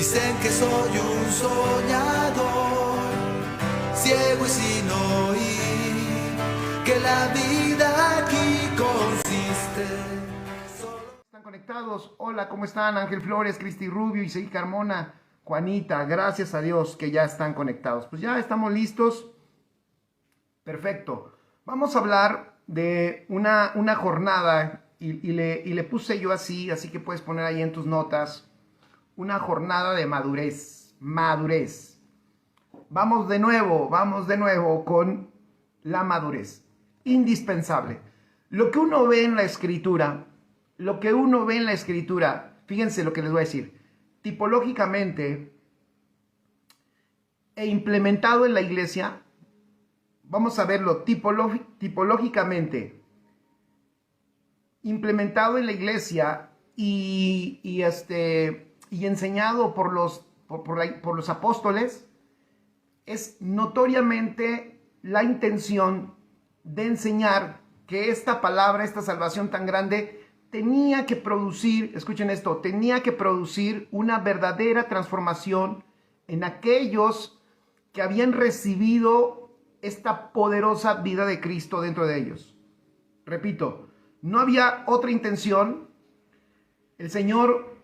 Dicen que soy un soñador, ciego y sin oír, que la vida aquí consiste. ¿Están conectados? Hola, ¿cómo están? Ángel Flores, Cristi Rubio, Isaí Carmona, Juanita, gracias a Dios que ya están conectados. Pues ya estamos listos. Perfecto. Vamos a hablar de una jornada y le puse yo así que puedes poner ahí en tus notas. Una jornada de madurez. Madurez. Vamos de nuevo con la madurez. Indispensable. Lo que uno ve en la escritura, fíjense lo que les voy a decir. Tipológicamente e implementado en la iglesia, vamos a verlo tipológicamente, implementado en la iglesia y enseñado por los apóstoles, es notoriamente la intención de enseñar que esta palabra, esta salvación tan grande, tenía que producir, escuchen esto, tenía que producir una verdadera transformación en aquellos que habían recibido esta poderosa vida de Cristo dentro de ellos. Repito, no había otra intención. El Señor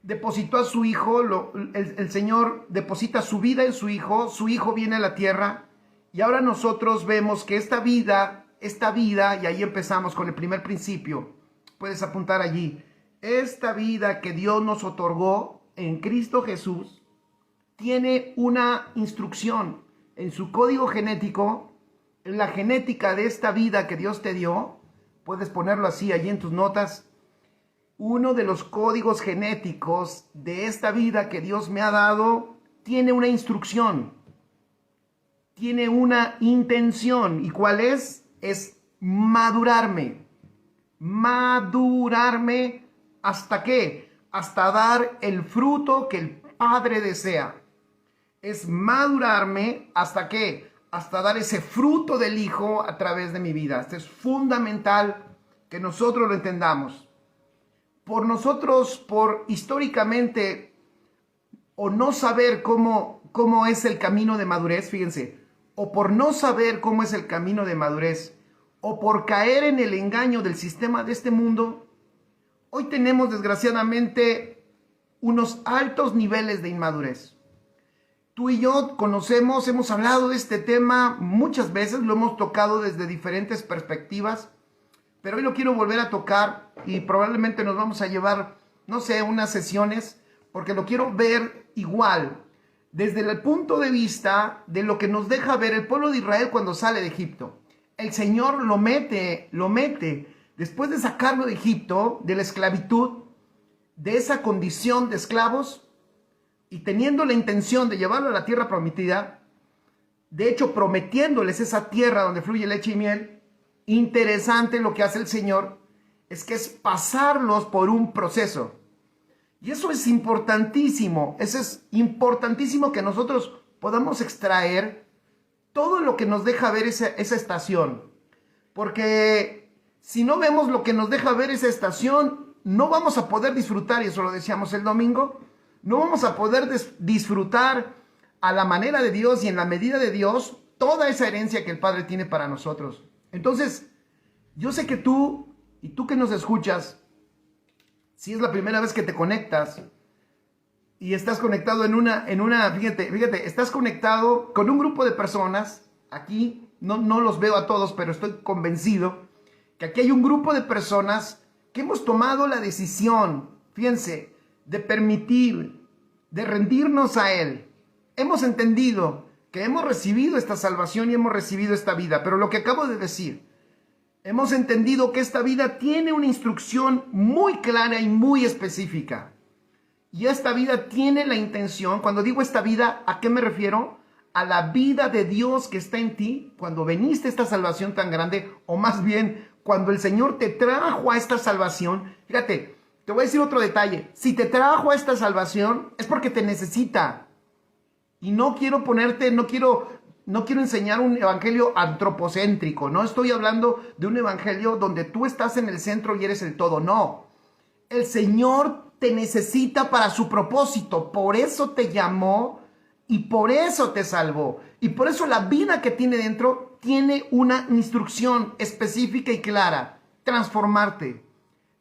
depositó a su Hijo, el Señor deposita su vida en su Hijo viene a la tierra, y ahora nosotros vemos que esta vida, y ahí empezamos con el primer principio, puedes apuntar allí, esta vida que Dios nos otorgó en Cristo Jesús, tiene una instrucción en su código genético, en la genética de esta vida que Dios te dio, puedes ponerlo así allí en tus notas. Uno de los códigos genéticos de esta vida que Dios me ha dado tiene una instrucción, tiene una intención. ¿Y cuál es? Es madurarme. Madurarme, ¿hasta qué? Hasta dar el fruto que el Padre desea. Es madurarme, ¿hasta qué? Hasta dar ese fruto del Hijo a través de mi vida. Esto es fundamental que nosotros lo entendamos. Por históricamente, o no saber cómo es el camino de madurez, fíjense, o por no saber cómo es el camino de madurez, o por caer en el engaño del sistema de este mundo, hoy tenemos desgraciadamente unos altos niveles de inmadurez. Tú y yo conocemos, hemos hablado de este tema muchas veces, lo hemos tocado desde diferentes perspectivas, pero hoy lo quiero volver a tocar y probablemente nos vamos a llevar, no sé, unas sesiones, porque lo quiero ver igual, desde el punto de vista de lo que nos deja ver el pueblo de Israel cuando sale de Egipto. El Señor lo mete, después de sacarlo de Egipto, de la esclavitud, de esa condición de esclavos, y teniendo la intención de llevarlo a la tierra prometida, de hecho prometiéndoles esa tierra donde fluye leche y miel. Interesante lo que hace el Señor, es que es pasarlos por un proceso. Y eso es importantísimo, que nosotros podamos extraer todo lo que nos deja ver esa estación. Porque si no vemos lo que nos deja ver esa estación, no vamos a poder disfrutar, y eso lo decíamos el domingo, no vamos a poder disfrutar a la manera de Dios y en la medida de Dios toda esa herencia que el Padre tiene para nosotros. Entonces, yo sé que tú, y tú que nos escuchas, si es la primera vez que te conectas y estás conectado fíjate, estás conectado con un grupo de personas, aquí no los veo a todos, pero estoy convencido que aquí hay un grupo de personas que hemos tomado la decisión, fíjense, de permitir, de rendirnos a Él. Hemos entendido que hemos recibido esta salvación y hemos recibido esta vida, pero lo que acabo de decir, hemos entendido que esta vida tiene una instrucción muy clara y muy específica. Y esta vida tiene la intención, cuando digo esta vida, ¿a qué me refiero? A la vida de Dios que está en ti, cuando veniste a esta salvación tan grande, o más bien, cuando el Señor te trajo a esta salvación. Fíjate, te voy a decir otro detalle. Si te trajo a esta salvación, es porque te necesita. Y no quiero enseñar un evangelio antropocéntrico. No estoy hablando de un evangelio donde tú estás en el centro y eres el todo. No. El Señor te necesita para su propósito. Por eso te llamó y por eso te salvó. Y por eso la vida que tiene dentro tiene una instrucción específica y clara. Transformarte.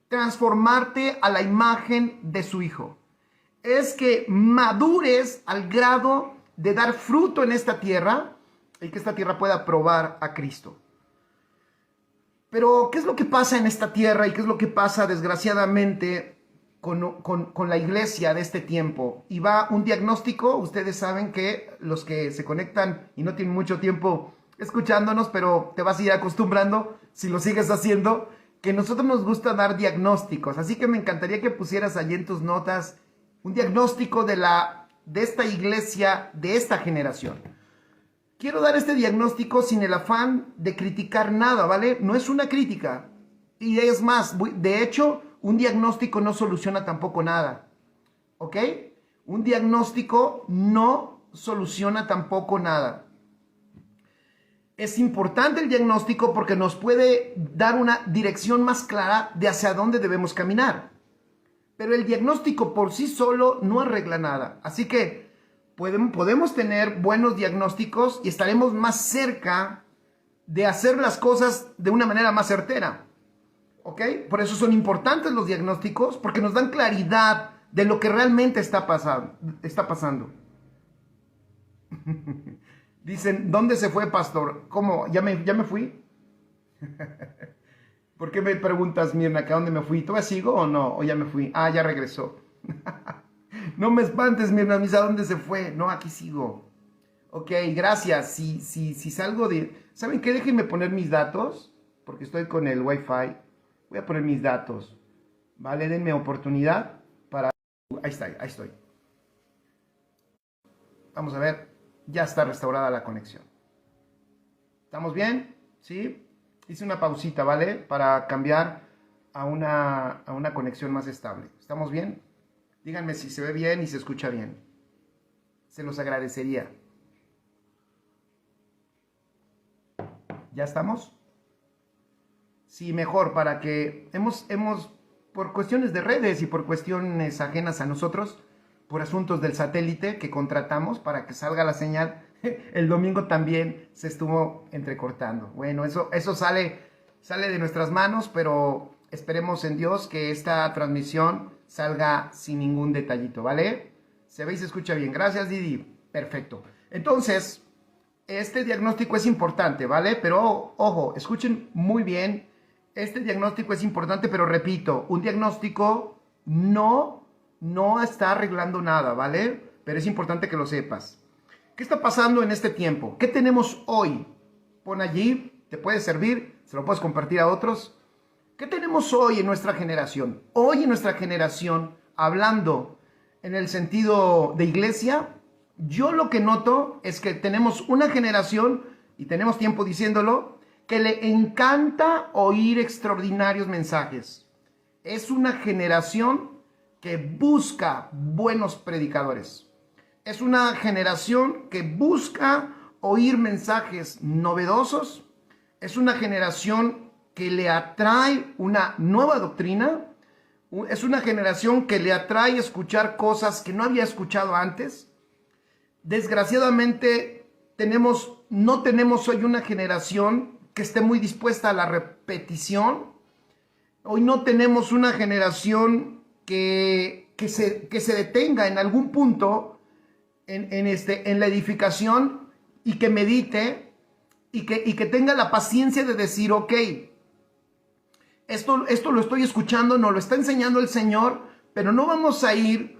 Transformarte a la imagen de su Hijo. Es que madures al grado de dar fruto en esta tierra y que esta tierra pueda probar a Cristo. Pero, ¿qué es lo que pasa en esta tierra y qué es lo que pasa, desgraciadamente, con la iglesia de este tiempo? Y va un diagnóstico. Ustedes saben que los que se conectan y no tienen mucho tiempo escuchándonos, pero te vas a ir acostumbrando si lo sigues haciendo, que nosotros nos gusta dar diagnósticos. Así que me encantaría que pusieras allí en tus notas un diagnóstico de esta iglesia, de esta generación. Quiero dar este diagnóstico sin el afán de criticar nada, ¿vale? No es una crítica. Y es más, de hecho, un diagnóstico no soluciona tampoco nada. ¿Ok? Un diagnóstico no soluciona tampoco nada. Es importante el diagnóstico porque nos puede dar una dirección más clara de hacia dónde debemos caminar. Pero el diagnóstico por sí solo no arregla nada. Así que podemos tener buenos diagnósticos y estaremos más cerca de hacer las cosas de una manera más certera. ¿Ok? Por eso son importantes los diagnósticos, porque nos dan claridad de lo que realmente está pasando. Dicen, ¿dónde se fue, pastor? ¿Cómo? ¿Ya me fui? ¿Por qué me preguntas, Mirna, que a dónde me fui? ¿Todavía sigo o no? ¿O ya me fui? Ah, ya regresó. No me espantes, Mirna, ¿a dónde se fue? No, aquí sigo. Ok, gracias. Si salgo de... ¿Saben qué? Déjenme poner mis datos, porque estoy con el Wi-Fi. Voy a poner mis datos. ¿Vale? Denme oportunidad para... Ahí estoy. Vamos a ver. Ya está restaurada la conexión. ¿Estamos bien? ¿Sí? Hice una pausita, ¿vale? Para cambiar a una conexión más estable. ¿Estamos bien? Díganme si se ve bien y se escucha bien. Se los agradecería. ¿Ya estamos? Sí, mejor, para que hemos, por cuestiones de redes y por cuestiones ajenas a nosotros, por asuntos del satélite que contratamos para que salga la señal, el domingo también se estuvo entrecortando. Bueno, eso sale de nuestras manos, pero esperemos en Dios que esta transmisión salga sin ningún detallito, ¿vale? Se ve y se escucha bien. Gracias, Didi. Perfecto. Entonces, este diagnóstico es importante, ¿vale? Pero, ojo, escuchen muy bien. Este diagnóstico es importante, pero repito, un diagnóstico no está arreglando nada, ¿vale? Pero es importante que lo sepas. ¿Qué está pasando en este tiempo? ¿Qué tenemos hoy? Pon allí, te puede servir, se lo puedes compartir a otros. ¿Qué tenemos hoy en nuestra generación? Hoy en nuestra generación, hablando en el sentido de iglesia, yo lo que noto es que tenemos una generación, y tenemos tiempo diciéndolo, que le encanta oír extraordinarios mensajes. Es una generación que busca buenos predicadores. Es una generación que busca oír mensajes novedosos. Es una generación que le atrae una nueva doctrina. Es una generación que le atrae escuchar cosas que no había escuchado antes. Desgraciadamente, no tenemos hoy una generación que esté muy dispuesta a la repetición. Hoy no tenemos una generación que se detenga en algún punto en la edificación y que medite y que tenga la paciencia de decir, ok, esto lo estoy escuchando, nos lo está enseñando el Señor, pero no vamos a ir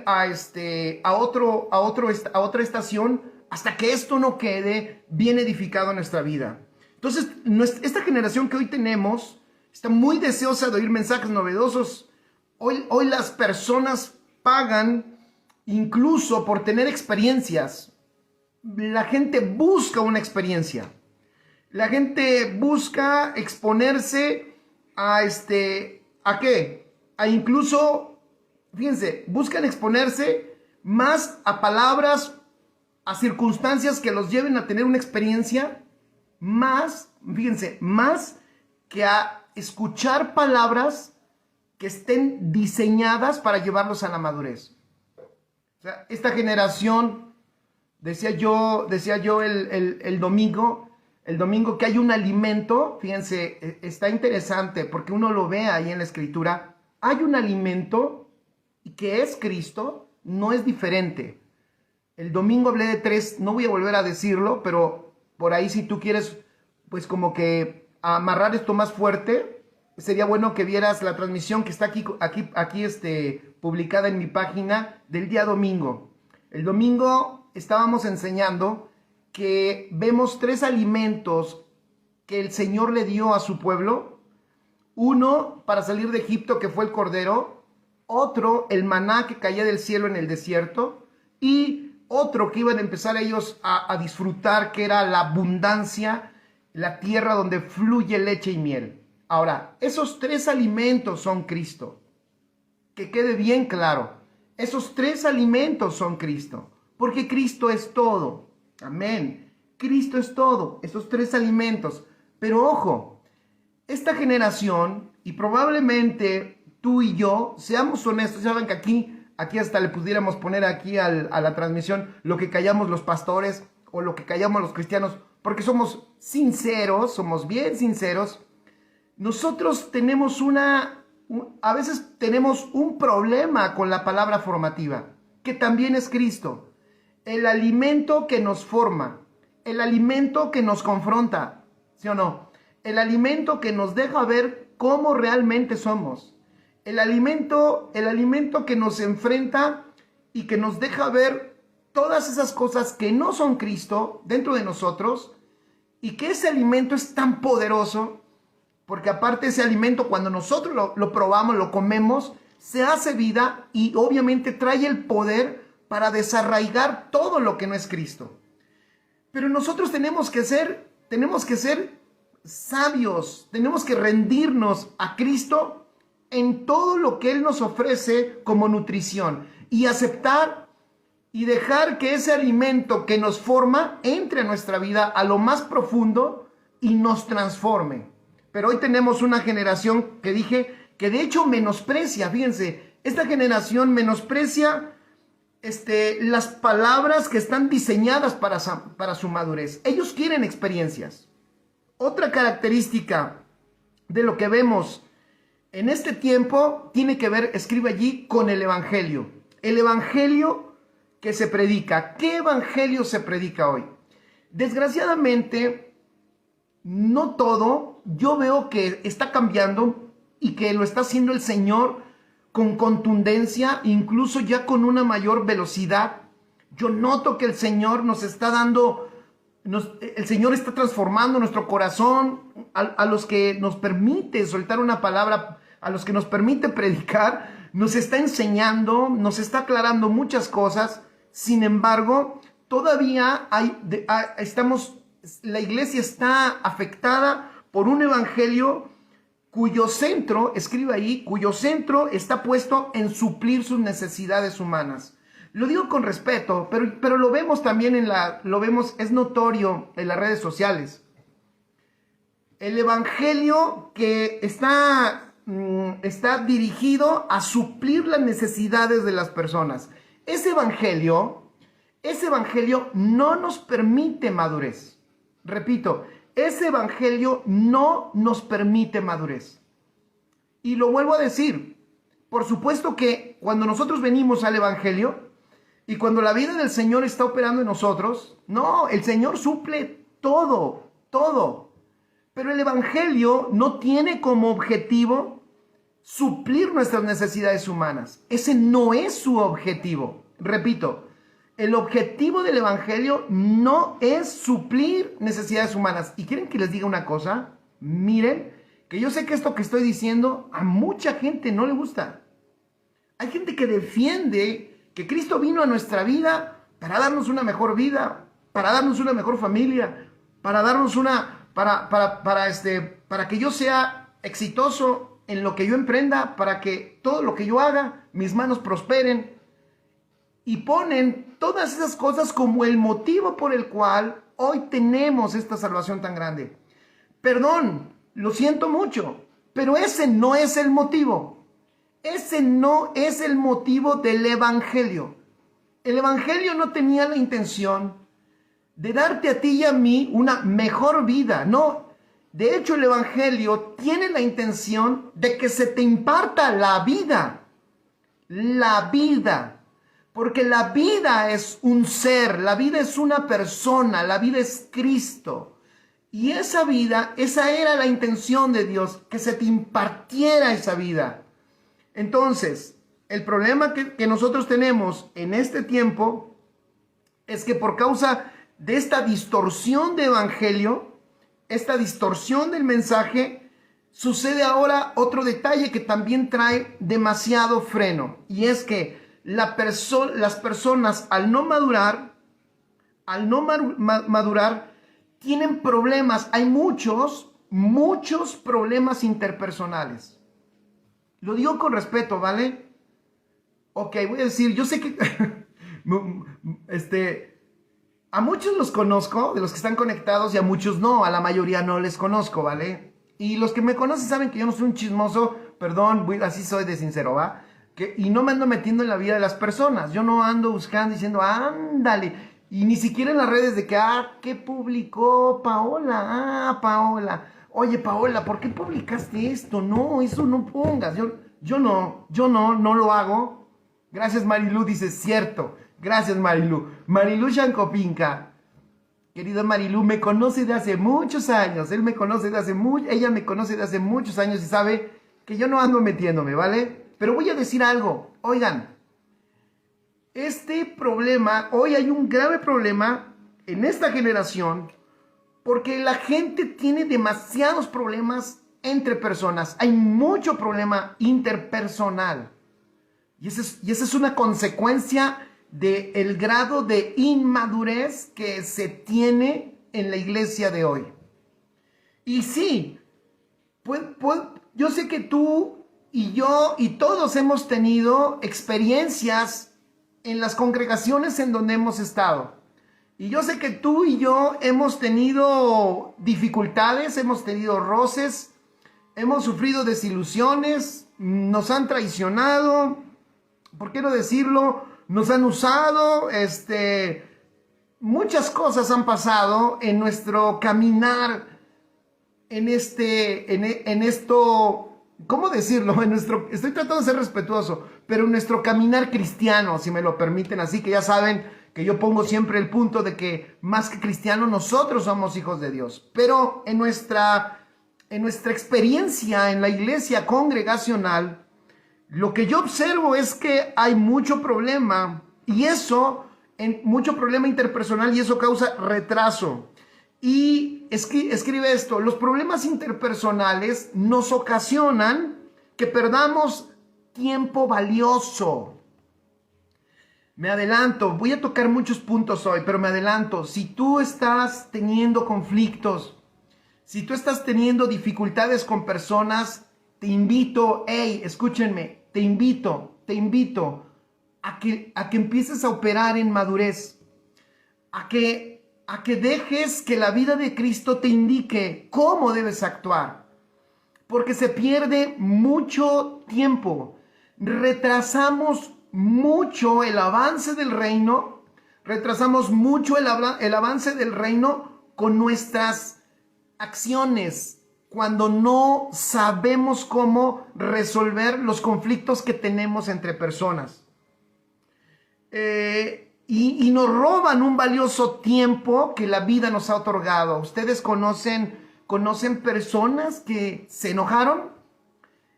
a otra estación hasta que esto no quede bien edificado en nuestra vida. Entonces, esta generación que hoy tenemos está muy deseosa de oír mensajes novedosos. Hoy las personas pagan incluso por tener experiencias. La gente busca una experiencia. La gente busca exponerse ¿a qué? A incluso, fíjense, buscan exponerse más a palabras, a circunstancias que los lleven a tener una experiencia más que a escuchar palabras que estén diseñadas para llevarlos a la madurez. O sea, esta generación, decía yo el domingo que hay un alimento, fíjense, está interesante porque uno lo ve ahí en la escritura, hay un alimento que es Cristo, no es diferente. El domingo hablé de 3, no voy a volver a decirlo, pero por ahí si tú quieres, pues como que amarrar esto más fuerte, sería bueno que vieras la transmisión que está aquí publicada en mi página del día domingo. El domingo estábamos enseñando que vemos 3 alimentos que el Señor le dio a su pueblo. Uno, para salir de Egipto, que fue el cordero. Otro, el maná que caía del cielo en el desierto. Y otro que iban a empezar ellos a disfrutar, que era la abundancia, la tierra donde fluye leche y miel. Ahora, esos 3 alimentos son Cristo. Que quede bien claro. Esos 3 alimentos son Cristo. Porque Cristo es todo. Amén. Cristo es todo. Esos 3 alimentos. Pero ojo, esta generación, y probablemente tú y yo, seamos honestos, saben que aquí hasta le pudiéramos poner aquí a la transmisión lo que callamos los pastores o lo que callamos los cristianos, porque somos sinceros, somos bien sinceros. Nosotros tenemos a veces tenemos un problema con la palabra formativa, que también es Cristo. El alimento que nos forma, el alimento que nos confronta, ¿sí o no? El alimento que nos deja ver cómo realmente somos. El alimento que nos enfrenta y que nos deja ver todas esas cosas que no son Cristo dentro de nosotros, y que ese alimento es tan poderoso, porque aparte ese alimento cuando nosotros lo probamos, lo comemos, se hace vida y obviamente trae el poder para desarraigar todo lo que no es Cristo. Pero nosotros tenemos que ser sabios, tenemos que rendirnos a Cristo en todo lo que Él nos ofrece como nutrición y aceptar y dejar que ese alimento que nos forma entre a nuestra vida a lo más profundo y nos transforme. Pero hoy tenemos una generación que dije que de hecho menosprecia, fíjense, esta generación menosprecia las palabras que están diseñadas para su madurez. Ellos quieren experiencias. Otra característica de lo que vemos en este tiempo tiene que ver, escribe allí, con el evangelio. El evangelio que se predica. ¿Qué evangelio se predica hoy? Desgraciadamente, no todo, yo veo que está cambiando y que lo está haciendo el Señor con contundencia, incluso ya con una mayor velocidad. Yo noto que el Señor nos está dando, el Señor está transformando nuestro corazón, a los que nos permite soltar una palabra, a los que nos permite predicar, nos está enseñando, nos está aclarando muchas cosas. Sin embargo, todavía la iglesia está afectada por un evangelio cuyo centro, escribe ahí, cuyo centro está puesto en suplir sus necesidades humanas. Lo digo con respeto, pero lo vemos también es notorio en las redes sociales. El evangelio que está dirigido a suplir las necesidades de las personas. Ese evangelio no nos permite madurez. Repito, ese evangelio no nos permite madurez. Y lo vuelvo a decir, por supuesto que cuando nosotros venimos al evangelio y cuando la vida del Señor está operando en nosotros, no, el Señor suple todo, todo. Pero el evangelio no tiene como objetivo suplir nuestras necesidades humanas. Ese no es su objetivo. Repito, el objetivo del evangelio no es suplir necesidades humanas. ¿Y quieren que les diga una cosa? Miren, que yo sé que esto que estoy diciendo a mucha gente no le gusta. Hay gente que defiende que Cristo vino a nuestra vida para darnos una mejor vida, para darnos una mejor familia, para darnos para que yo sea exitoso en lo que yo emprenda, para que todo lo que yo haga, mis manos prosperen. Y ponen todas esas cosas como el motivo por el cual hoy tenemos esta salvación tan grande. Perdón, lo siento mucho, pero ese no es el motivo. Ese no es el motivo del evangelio. El evangelio no tenía la intención de darte a ti y a mí una mejor vida. No, de hecho el evangelio tiene la intención de que se te imparta la vida. La vida. Porque la vida es un ser, la vida es una persona, la vida es Cristo. Y esa vida, esa era la intención de Dios, que se te impartiera esa vida. Entonces, el problema que nosotros tenemos en este tiempo es que por causa de esta distorsión de evangelio, esta distorsión del mensaje, sucede ahora otro detalle que también trae demasiado freno. Y es que las personas al no madurar, tienen problemas. Hay muchos problemas interpersonales. Lo digo con respeto, ¿vale? Ok, voy a decir, yo sé que a muchos los conozco, de los que están conectados, y a muchos no, a la mayoría no les conozco, ¿vale? Y los que me conocen saben que yo no soy un chismoso, perdón, así soy de sincero, ¿va? Y no me ando metiendo en la vida de las personas. Yo no ando buscando diciendo, ándale. Y ni siquiera en las redes de que, ¿qué publicó Paola? Paola. Oye, Paola, ¿por qué publicaste esto? No, eso no pongas. Yo no lo hago. Gracias, Marilu, dice, cierto. Gracias, Marilu. Marilu Shankopinka. Querida Marilu, me conoce de hace muchos años. Ella me conoce de hace muchos años y sabe que yo no ando metiéndome, ¿vale? Pero voy a decir algo. Oigan, este problema, hoy hay un grave problema en esta generación porque la gente tiene demasiados problemas entre personas. Hay mucho problema interpersonal. Y esa es una consecuencia del grado de inmadurez que se tiene en la iglesia de hoy. Y sí, yo sé que tú y yo y todos hemos tenido experiencias en las congregaciones en donde hemos estado. Y yo sé que tú y yo hemos tenido dificultades, hemos tenido roces, hemos sufrido desilusiones, nos han traicionado, ¿por qué no decirlo? Nos han usado, muchas cosas han pasado en nuestro caminar, en esto, ¿cómo decirlo? Estoy tratando de ser respetuoso, pero en nuestro caminar cristiano, si me lo permiten, así que ya saben que yo pongo siempre el punto de que más que cristianos nosotros somos hijos de Dios. Pero en nuestra experiencia en la iglesia congregacional, lo que yo observo es que hay mucho problema mucho problema interpersonal y eso causa retraso. Y escribe esto, los problemas interpersonales nos ocasionan que perdamos tiempo valioso. Me adelanto, voy a tocar muchos puntos hoy, pero me adelanto. Si tú estás teniendo conflictos, si tú estás teniendo dificultades con personas, te invito, escúchenme, te invito a que empieces a operar en madurez, a que dejes que la vida de Cristo te indique cómo debes actuar, porque se pierde mucho tiempo, retrasamos mucho el avance del reino, el avance del reino con nuestras acciones, cuando no sabemos cómo resolver los conflictos que tenemos entre personas. Y nos roban un valioso tiempo que la vida nos ha otorgado. ¿Ustedes conocen personas que se enojaron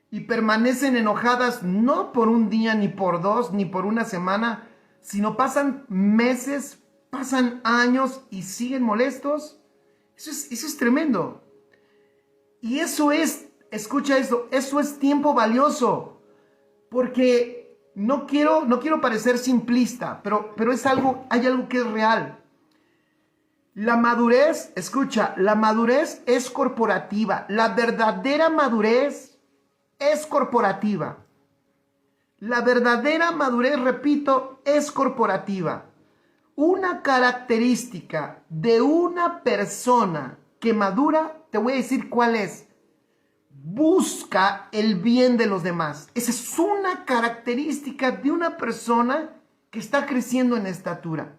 y permanecen enojadas no por un día, ni por dos, ni por una semana, sino pasan meses, pasan años y siguen molestos? Eso es tremendo. Y escucha esto, eso es tiempo valioso, porque no quiero parecer simplista, pero hay algo que es real. La madurez, escucha, la madurez es corporativa, la verdadera madurez es corporativa. La verdadera madurez, repito, es corporativa. Una característica de una persona que madura, te voy a decir cuál es. busca el bien de los demás. Esa es una característica de una persona que está creciendo en estatura.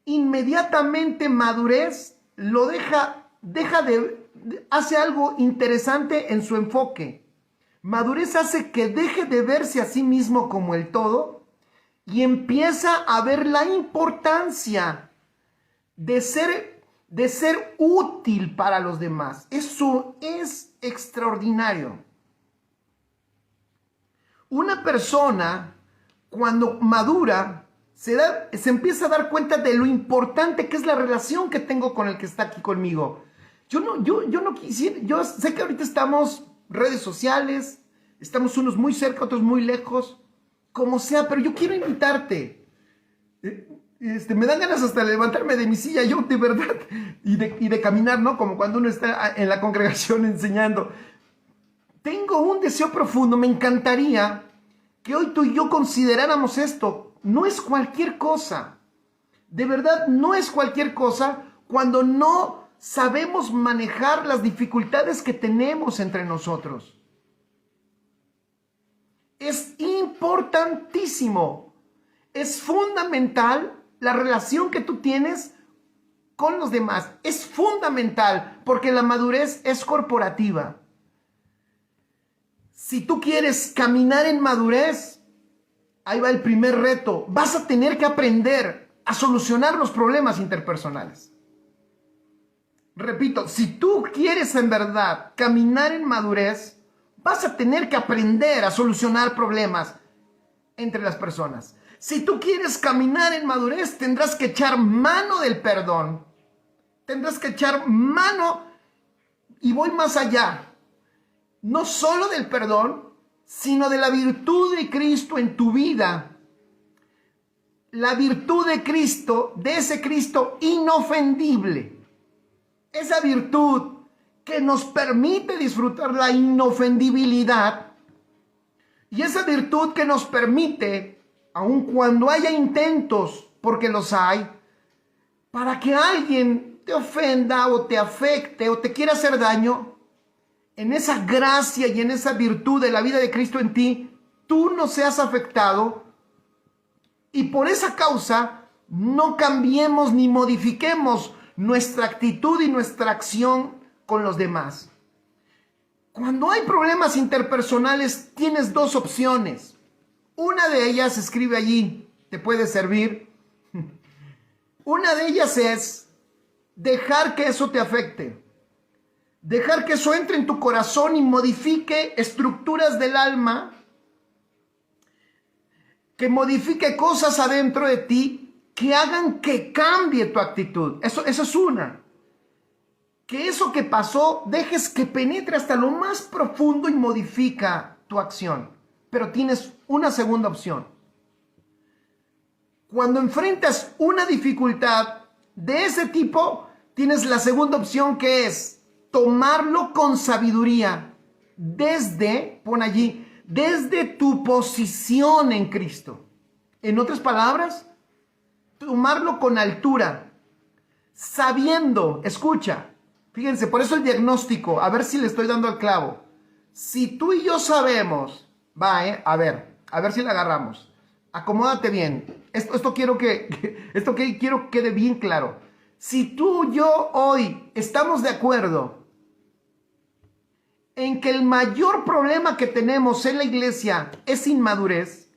Inmediatamente madurez lo hace algo interesante en su enfoque. Madurez hace que deje de verse a sí mismo como el todo y empieza a ver la importancia de ser útil para los demás. Eso es extraordinario. Una persona, cuando madura, se empieza a dar cuenta de lo importante que es la relación que tengo con el que está aquí conmigo. Yo no quisiera, yo sé que ahorita estamos redes sociales, estamos unos muy cerca, otros muy lejos, como sea, pero yo quiero invitarte. Me dan ganas hasta de levantarme de mi silla, yo de verdad, y de caminar, ¿no? Como cuando uno está en la congregación enseñando. Tengo un deseo profundo, me encantaría que hoy tú y yo consideráramos esto. No es cualquier cosa, de verdad no es cualquier cosa cuando no sabemos manejar las dificultades que tenemos entre nosotros. Es importantísimo, es fundamental la relación que tú tienes con los demás. Es fundamental porque la madurez es corporativa. Si tú quieres caminar en madurez, ahí va el primer reto. Vas a tener que aprender a solucionar los problemas interpersonales. Repito, si tú quieres en verdad caminar en madurez, vas a tener que aprender a solucionar problemas entre las personas. Si tú quieres caminar en madurez, tendrás que echar mano del perdón. Tendrás que echar mano, y voy más allá, no solo del perdón, sino de la virtud de Cristo en tu vida. La virtud de Cristo, de ese Cristo inofendible. Esa virtud que nos permite disfrutar la inofendibilidad. Y esa virtud que nos permite, aun cuando haya intentos, porque los hay, para que alguien te ofenda o te afecte o te quiera hacer daño, en esa gracia y en esa virtud de la vida de Cristo en ti, tú no seas afectado y por esa causa no cambiemos ni modifiquemos nuestra actitud y nuestra acción con los demás. Cuando hay problemas interpersonales, tienes dos opciones. Una de ellas, escribe allí, te puede servir. Una de ellas es dejar que eso te afecte. Dejar que eso entre en tu corazón y modifique estructuras del alma, que modifique cosas adentro de ti, que hagan que cambie tu actitud. Eso es una. Que eso que pasó, dejes que penetre hasta lo más profundo y modifica tu acción. Pero tienes una segunda opción. Cuando enfrentas una dificultad de ese tipo, tienes la segunda opción, que es tomarlo con sabiduría pon allí, desde tu posición en Cristo. En otras palabras, tomarlo con altura, sabiendo, escucha, fíjense, por eso el diagnóstico, a ver si le estoy dando al clavo. Si tú y yo sabemos, a ver si la agarramos. Acomódate bien. Esto quiero que quede bien claro. Si tú y yo hoy estamos de acuerdo en que el mayor problema que tenemos en la iglesia es inmadurez,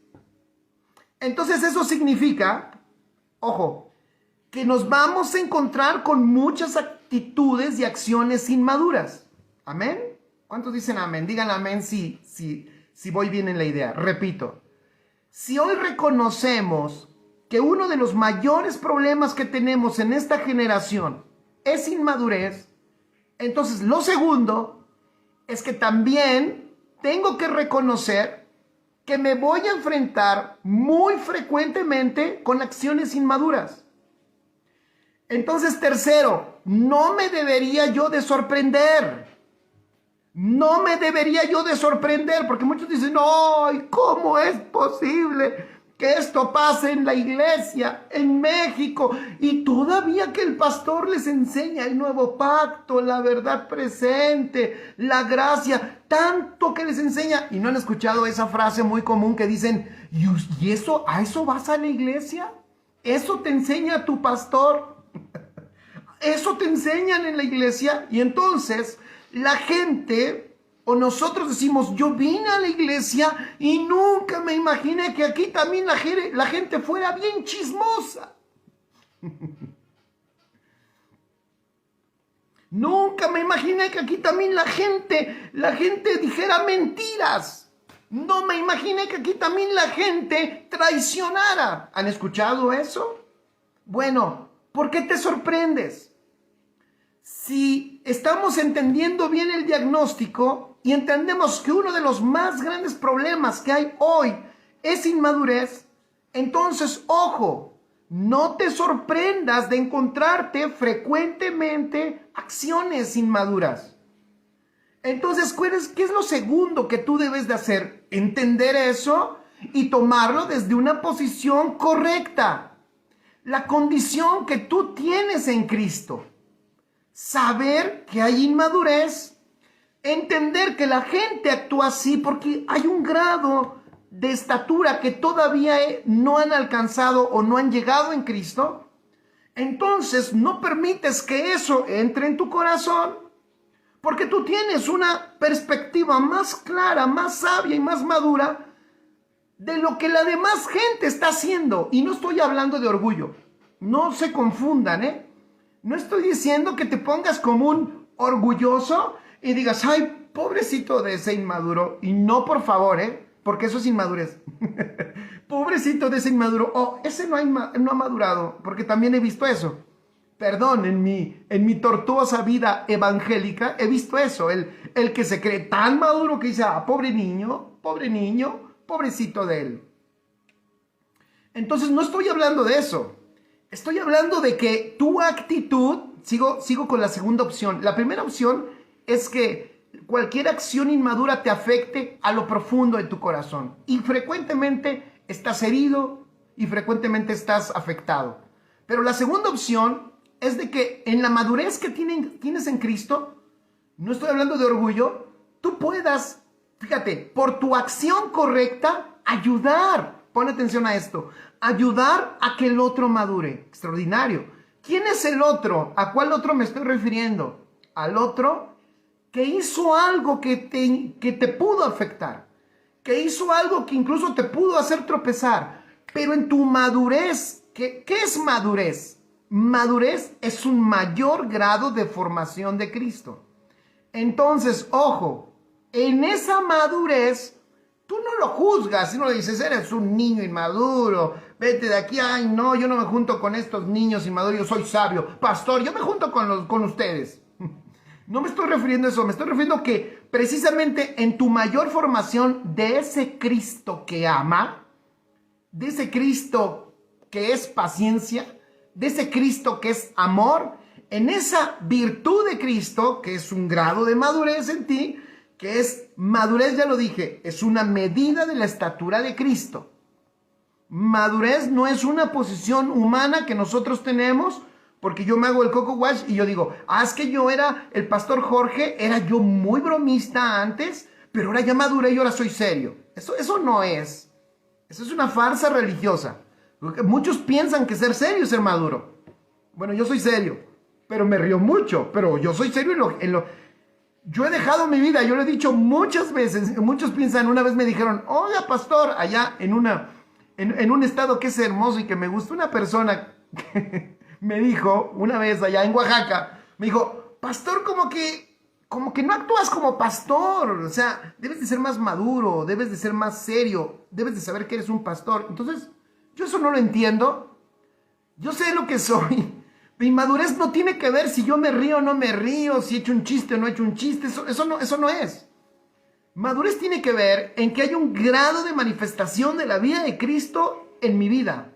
entonces eso significa, ojo, que nos vamos a encontrar con muchas actitudes y acciones inmaduras. ¿Amén? ¿Cuántos dicen amén? Digan amén si voy bien en la idea. Repito, si hoy reconocemos que uno de los mayores problemas que tenemos en esta generación es inmadurez, entonces lo segundo es que también tengo que reconocer que me voy a enfrentar muy frecuentemente con acciones inmaduras. Entonces, tercero, no me debería yo de sorprender. No me debería yo de sorprender, porque muchos dicen, no, ¿cómo es posible que esto pase en la iglesia, en México, y todavía que el pastor les enseña el nuevo pacto, la verdad presente, la gracia, tanto que les enseña. ¿Y no han escuchado esa frase muy común que dicen, ¿y eso, a eso vas a la iglesia? ¿Eso te enseña tu pastor? ¿Eso te enseñan en la iglesia? Y entonces la gente... O nosotros decimos, yo vine a la iglesia y nunca me imaginé que aquí también la gente fuera bien chismosa. Nunca me imaginé que aquí también la gente dijera mentiras. No me imaginé que aquí también la gente traicionara. ¿Han escuchado eso? Bueno, ¿por qué te sorprendes? Si estamos entendiendo bien el diagnóstico y entendemos que uno de los más grandes problemas que hay hoy es inmadurez, entonces, ojo, no te sorprendas de encontrarte frecuentemente acciones inmaduras. Entonces, ¿qué es lo segundo que tú debes de hacer? Entender eso y tomarlo desde una posición correcta. La condición que tú tienes en Cristo. Saber que hay inmadurez, entender que la gente actúa así porque hay un grado de estatura que todavía no han alcanzado o no han llegado en Cristo. Entonces no permites que eso entre en tu corazón porque tú tienes una perspectiva más clara, más sabia y más madura de lo que la demás gente está haciendo. Y no estoy hablando de orgullo, no se confundan, No estoy diciendo que te pongas como un orgulloso y digas, ay, pobrecito de ese inmaduro. Y no, por favor, porque eso es inmadurez. Pobrecito de ese inmaduro. Oh, ese no ha madurado, porque también he visto eso. Perdón, en mi tortuosa vida evangélica he visto eso. El que se cree tan maduro que dice, pobre niño, pobrecito de él. Entonces no estoy hablando de eso. Estoy hablando de que tu actitud, sigo con la segunda opción. La primera opción es que cualquier acción inmadura te afecte a lo profundo de tu corazón. Y frecuentemente estás herido y frecuentemente estás afectado. Pero la segunda opción es de que en la madurez que tienes en Cristo, no estoy hablando de orgullo, tú puedas, fíjate, por tu acción correcta, ayudar. Pon atención a esto. Ayudar a que el otro madure. Extraordinario. ¿Quién es el otro? ¿A cuál otro me estoy refiriendo? Al otro que hizo algo que te pudo afectar. Que hizo algo que incluso te pudo hacer tropezar. Pero en tu madurez, ¿qué es madurez? Madurez es un mayor grado de formación de Cristo. Entonces, ojo, en esa madurez tú no lo juzgas, si no le dices, eres un niño inmaduro, vete de aquí, ay no, yo no me junto con estos niños inmaduros, yo soy sabio, pastor, yo me junto con ustedes. No me estoy refiriendo a eso, me estoy refiriendo que precisamente en tu mayor formación de ese Cristo que ama, de ese Cristo que es paciencia, de ese Cristo que es amor, en esa virtud de Cristo, que es un grado de madurez en ti, que es madurez, ya lo dije, es una medida de la estatura de Cristo. Madurez no es una posición humana que nosotros tenemos, porque yo me hago el coco wash y yo digo, es que yo era el pastor Jorge, era yo muy bromista antes, pero ahora ya maduré y ahora soy serio. Eso no es. Eso es una farsa religiosa. Muchos piensan que ser serio es ser maduro. Bueno, yo soy serio, pero me río mucho, pero yo soy serio Yo he dejado mi vida, yo lo he dicho muchas veces, muchos piensan, una vez me dijeron, oiga pastor, allá en un estado que es hermoso y que me gusta, una persona que me dijo, una vez allá en Oaxaca, me dijo, pastor, como que no actúas como pastor, o sea, debes de ser más maduro, debes de ser más serio, debes de saber que eres un pastor. Entonces, yo eso no lo entiendo, yo sé lo que soy. Mi madurez no tiene que ver si yo me río o no me río, si he hecho un chiste o no he hecho un chiste, eso no es. Madurez tiene que ver en que hay un grado de manifestación de la vida de Cristo en mi vida.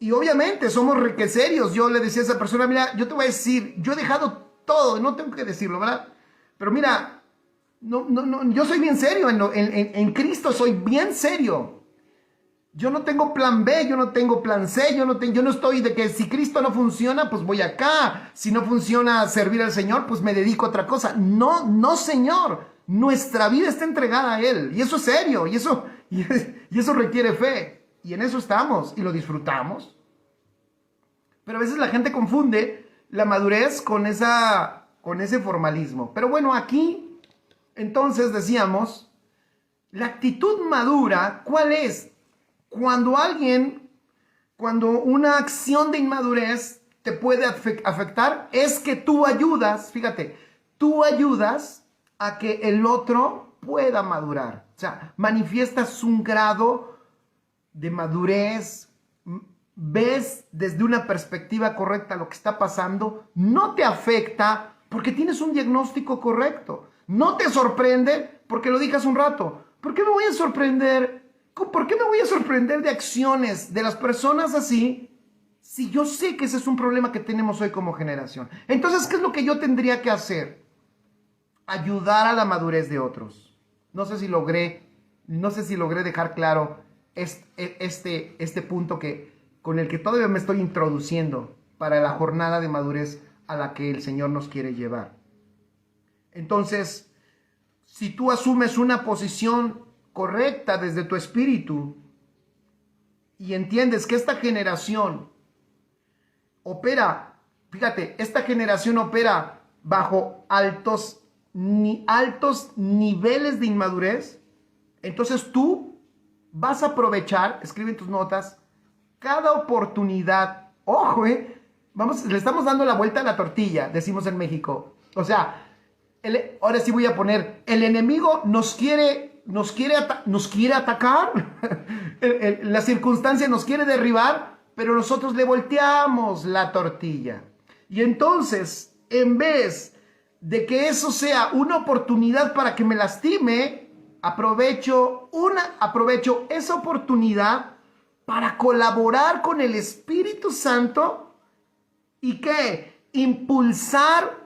Y obviamente somos serios. Yo le decía a esa persona, mira, yo te voy a decir, yo he dejado todo, no tengo que decirlo, ¿verdad? Pero mira, yo soy bien serio, en Cristo soy bien serio. Yo no tengo plan B, yo no tengo plan C, yo no estoy de que si Cristo no funciona, pues voy acá. Si no funciona servir al Señor, pues me dedico a otra cosa. No, no, Señor. Nuestra vida está entregada a Él. Y eso es serio, y eso requiere fe. Y en eso estamos, y lo disfrutamos. Pero a veces la gente confunde la madurez con ese formalismo. Pero bueno, aquí, entonces decíamos, la actitud madura, ¿cuál es? Cuando una acción de inmadurez te puede afectar, es que tú ayudas, fíjate, tú ayudas a que el otro pueda madurar. O sea, manifiestas un grado de madurez, ves desde una perspectiva correcta lo que está pasando, no te afecta porque tienes un diagnóstico correcto. No te sorprende porque lo dije hace un rato. ¿Por qué me voy a sorprender? ¿Por qué me voy a sorprender de acciones de las personas así si yo sé que ese es un problema que tenemos hoy como generación? Entonces, ¿qué es lo que yo tendría que hacer? Ayudar a la madurez de otros. No sé si logré dejar claro este punto con el que todavía me estoy introduciendo para la jornada de madurez a la que el Señor nos quiere llevar. Entonces, si tú asumes una posición correcta desde tu espíritu y entiendes que esta generación opera, fíjate, esta generación opera bajo altos niveles de inmadurez, entonces tú vas a aprovechar, escribe en tus notas, cada oportunidad. Ojo, le estamos dando la vuelta a la tortilla, decimos en México. O sea, ahora sí voy a poner, el enemigo nos quiere atacar, la circunstancia nos quiere derribar, pero nosotros le volteamos la tortilla. Y entonces, en vez de que eso sea una oportunidad para que me lastime, aprovecho esa oportunidad para colaborar con el Espíritu Santo y ¿qué? Impulsar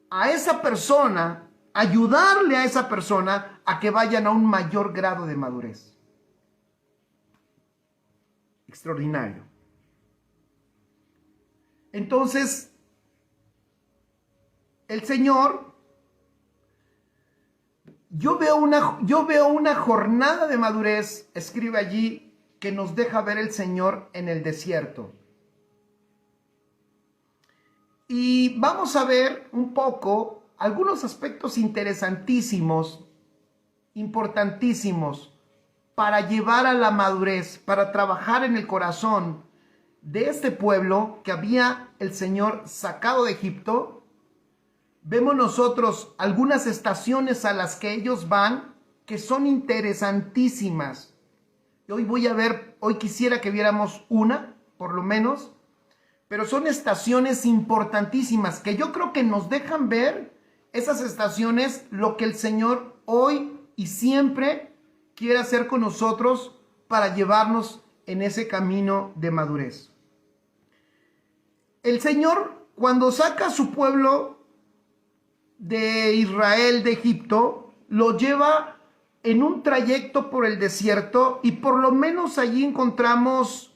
a esa persona, ayudarle a esa persona a que vayan a un mayor grado de madurez. Extraordinario. Entonces, el Señor, yo veo una jornada de madurez, escribe allí, que nos deja ver el Señor en el desierto. Y vamos a ver un poco algunos aspectos interesantísimos, importantísimos, para llevar a la madurez, para trabajar en el corazón de este pueblo que había el Señor sacado de Egipto. Vemos nosotros algunas estaciones a las que ellos van que son interesantísimas. Hoy quisiera que viéramos una, por lo menos, pero son estaciones importantísimas que yo creo que nos dejan ver esas estaciones, lo que el Señor hoy y siempre quiere hacer con nosotros para llevarnos en ese camino de madurez. El Señor, cuando saca a su pueblo de Israel de Egipto, lo lleva en un trayecto por el desierto y por lo menos allí encontramos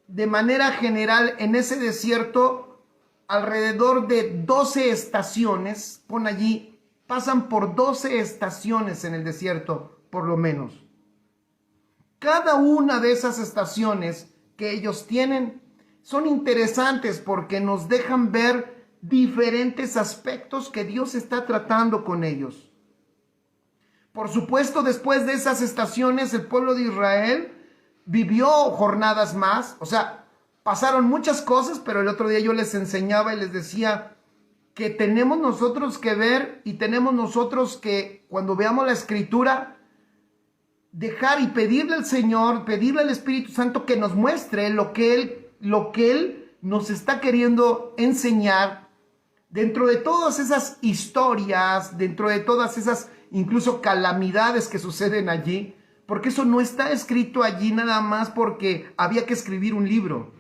de manera general en ese desierto alrededor de 12 estaciones. Pon allí, pasan por 12 estaciones en el desierto, por lo menos. Cada una de esas estaciones que ellos tienen son interesantes porque nos dejan ver diferentes aspectos que Dios está tratando con ellos. Por supuesto, después de esas estaciones, el pueblo de Israel vivió jornadas más, o sea, pasaron muchas cosas, pero el otro día yo les enseñaba y les decía que tenemos nosotros que ver y tenemos nosotros que, cuando veamos la Escritura, dejar y pedirle al Señor, pedirle al Espíritu Santo que nos muestre lo que Él nos está queriendo enseñar dentro de todas esas historias, dentro de todas esas incluso calamidades que suceden allí. Porque eso no está escrito allí nada más porque había que escribir un libro.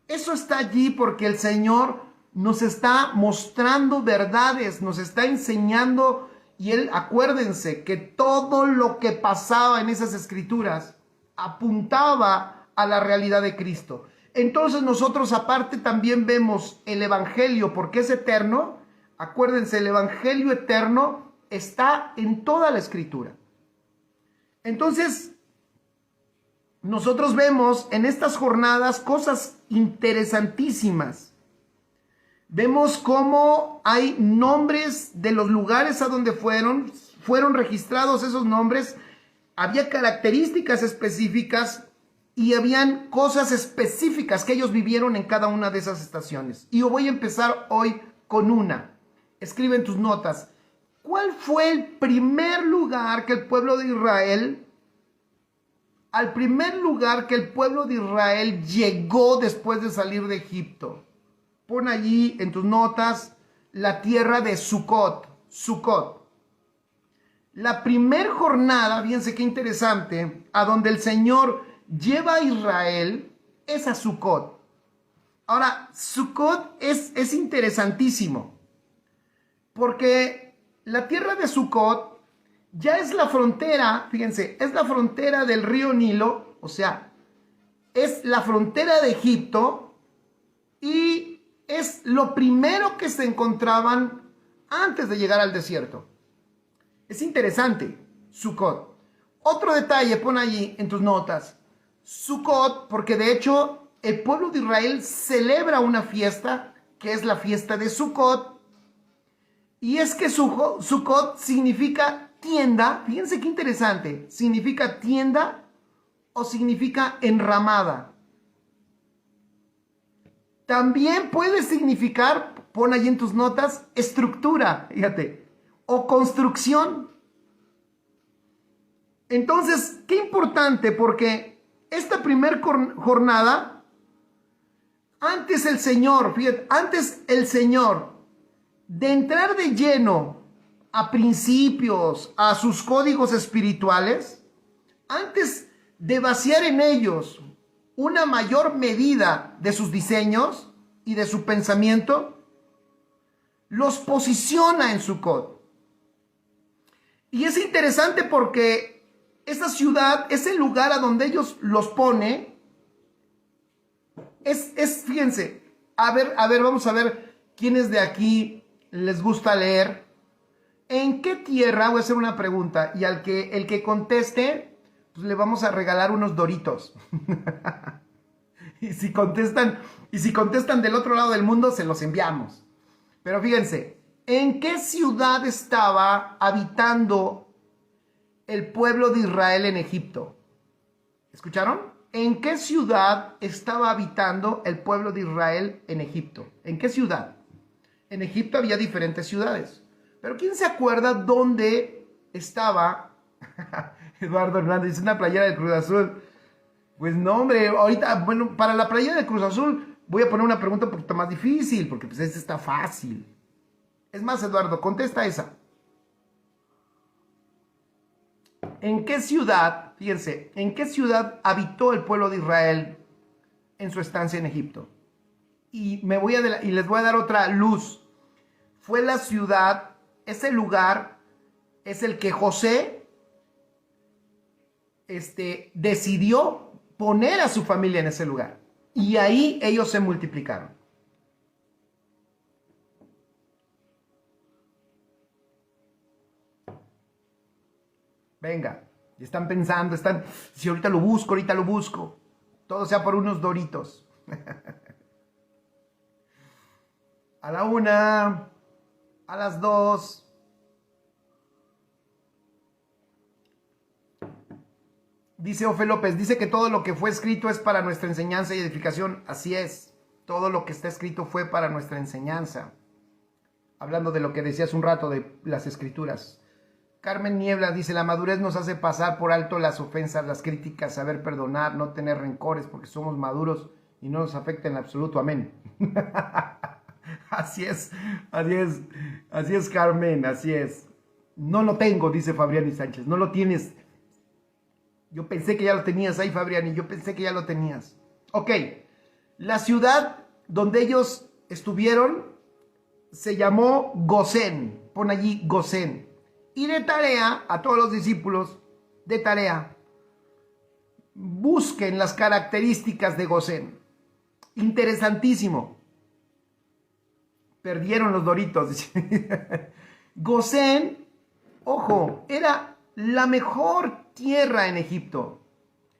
Eso está allí porque el Señor nos está mostrando verdades, nos está enseñando. Y acuérdense que todo lo que pasaba en esas escrituras apuntaba a la realidad de Cristo. Entonces nosotros aparte también vemos el Evangelio, porque es eterno. Acuérdense, el Evangelio eterno está en toda la Escritura. Entonces, nosotros vemos en estas jornadas cosas interesantísimas. Vemos cómo hay nombres de los lugares a donde fueron registrados esos nombres. Había características específicas y habían cosas específicas que ellos vivieron en cada una de esas estaciones. Y yo voy a empezar hoy con una. Escribe en tus notas. ¿Cuál fue el primer lugar que el pueblo de Israel, al primer lugar que el pueblo de Israel llegó después de salir de Egipto? Pon allí en tus notas la tierra de Sucot. Sucot. La primer jornada, fíjense qué interesante, a donde el Señor lleva a Israel es a Sucot. Ahora, Sucot es interesantísimo, porque la tierra de Sucot ya es la frontera, fíjense, es la frontera del río Nilo, o sea, es la frontera de Egipto y es lo primero que se encontraban antes de llegar al desierto. Es interesante, Sucot. Otro detalle, pon allí en tus notas. Sucot, porque de hecho el pueblo de Israel celebra una fiesta, que es la fiesta de Sucot. Y es que Sucot significa tienda. Fíjense qué interesante. ¿Significa tienda o significa enramada? También puede significar, pon allí en tus notas, estructura, fíjate, o construcción. Entonces, qué importante, porque esta primer jornada, antes el Señor, fíjate, antes el Señor de entrar de lleno a principios, a sus códigos espirituales, antes de vaciar en ellos una mayor medida de sus diseños y de su pensamiento, los posiciona en Sucot. Y es interesante porque esa ciudad, ese lugar a donde ellos los pone, fíjense, a ver, vamos a ver quiénes de aquí les gusta leer. ¿En qué tierra? Voy a hacer una pregunta y el que conteste, pues le vamos a regalar unos Doritos. y si contestan del otro lado del mundo, se los enviamos. Pero fíjense, ¿en qué ciudad estaba habitando el pueblo de Israel en Egipto? ¿Escucharon? ¿En qué ciudad estaba habitando el pueblo de Israel en Egipto? ¿En qué ciudad? En Egipto había diferentes ciudades. Pero ¿quién se acuerda dónde estaba? Eduardo Hernández dice una playera del Cruz Azul. Pues no, hombre, ahorita, bueno, para la playera del Cruz Azul voy a poner una pregunta un poquito más difícil, porque pues esta está fácil. Es más, Eduardo, contesta esa. ¿En qué ciudad, fíjense, en qué ciudad habitó el pueblo de Israel en su estancia en Egipto? Y les voy a dar otra luz. Fue la ciudad, ese lugar es el que José decidió poner a su familia en ese lugar. Y ahí ellos se multiplicaron. Venga, están pensando, si ahorita lo busco. Todo sea por unos Doritos. A la 1, a las 2. Dice Ofe López, dice que todo lo que fue escrito es para nuestra enseñanza y edificación. Así es, todo lo que está escrito fue para nuestra enseñanza. Hablando de lo que decías un rato de las escrituras. Carmen Niebla dice, la madurez nos hace pasar por alto las ofensas, las críticas, saber perdonar, no tener rencores, porque somos maduros y no nos afecta en absoluto. Amén. Así es, Carmen, así es. No lo tengo, dice Fabrián y Sánchez, no lo tienes. Yo pensé que ya lo tenías ahí, Fabrián, y yo pensé que ya lo tenías. Ok, la ciudad donde ellos estuvieron se llamó Gosén. Pon allí Gosén. Y de tarea, a todos los discípulos, de tarea, busquen las características de Gosén. Interesantísimo. Perdieron los Doritos. Gosén, ojo, era la mejor tierra en Egipto.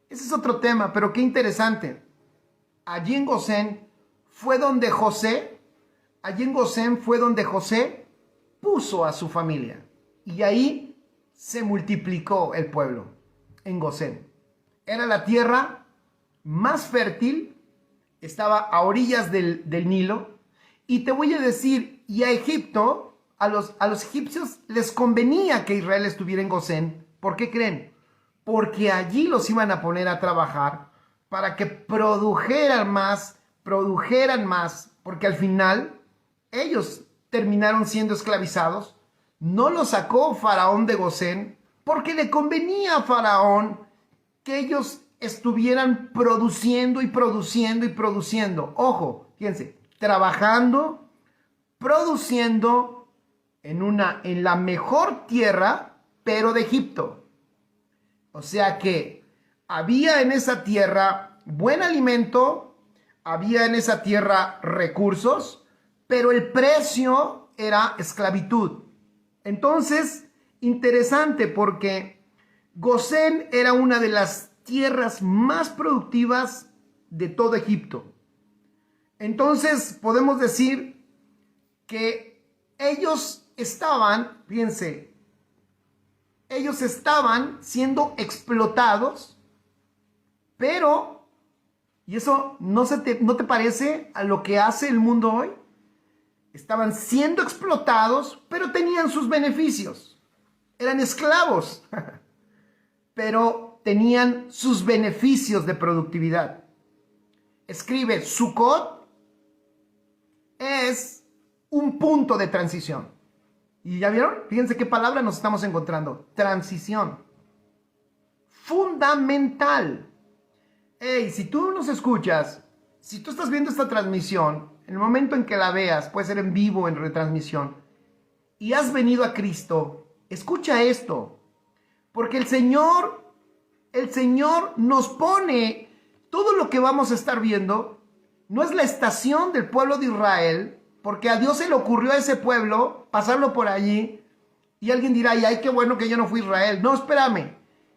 Ese es otro tema, pero qué interesante. Allí en Gosén fue donde José puso a su familia. Y ahí se multiplicó el pueblo, en Gosén. Era la tierra más fértil, estaba a orillas del Nilo. Y te voy a decir, y a Egipto, a los egipcios les convenía que Israel estuviera en Gosén. ¿Por qué creen? Porque allí los iban a poner a trabajar para que produjeran más, porque al final ellos terminaron siendo esclavizados. No los sacó Faraón de Gosén porque le convenía a Faraón que ellos estuvieran produciendo y produciendo y produciendo. Ojo, fíjense, trabajando, produciendo en la mejor tierra, pero de Egipto. O sea que había en esa tierra buen alimento, había en esa tierra recursos, pero el precio era esclavitud. Entonces, interesante porque Gosén era una de las tierras más productivas de todo Egipto. Entonces, podemos decir que ellos estaban, fíjense, ellos estaban siendo explotados, pero, ¿y eso no te parece a lo que hace el mundo hoy? Estaban siendo explotados, pero tenían sus beneficios. Eran esclavos, pero tenían sus beneficios de productividad. Escribe, Sucot es un punto de transición. ¿Y ya vieron? Fíjense qué palabra nos estamos encontrando. Transición. Fundamental. Hey, si tú nos escuchas, si tú estás viendo esta transmisión, en el momento en que la veas, puede ser en vivo, en retransmisión, y has venido a Cristo, escucha esto. Porque el Señor nos pone todo lo que vamos a estar viendo. No es la estación del pueblo de Israel, porque a Dios se le ocurrió a ese pueblo pasarlo por allí. Y alguien dirá, ay, qué bueno que yo no fui a Israel. No, espérame.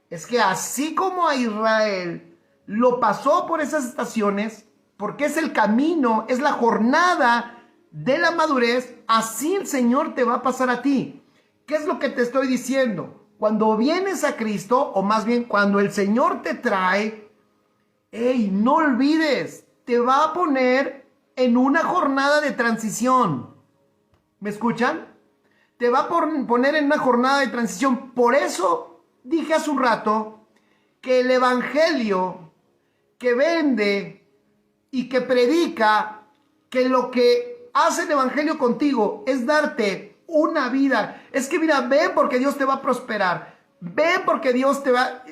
Es que así como a Israel lo pasó por esas estaciones, porque es el camino, es la jornada de la madurez, así el Señor te va a pasar a ti. ¿Qué es lo que te estoy diciendo? Cuando vienes a Cristo, o más bien cuando el Señor te trae, hey, no olvides, te va a poner en una jornada de transición. ¿Me escuchan? Te va a poner en una jornada de transición. Por eso dije hace un rato que el evangelio que vende y que predica, que lo que hace el evangelio contigo es darte una vida. Es que mira, ven porque Dios te va a prosperar. Ven porque Dios te va...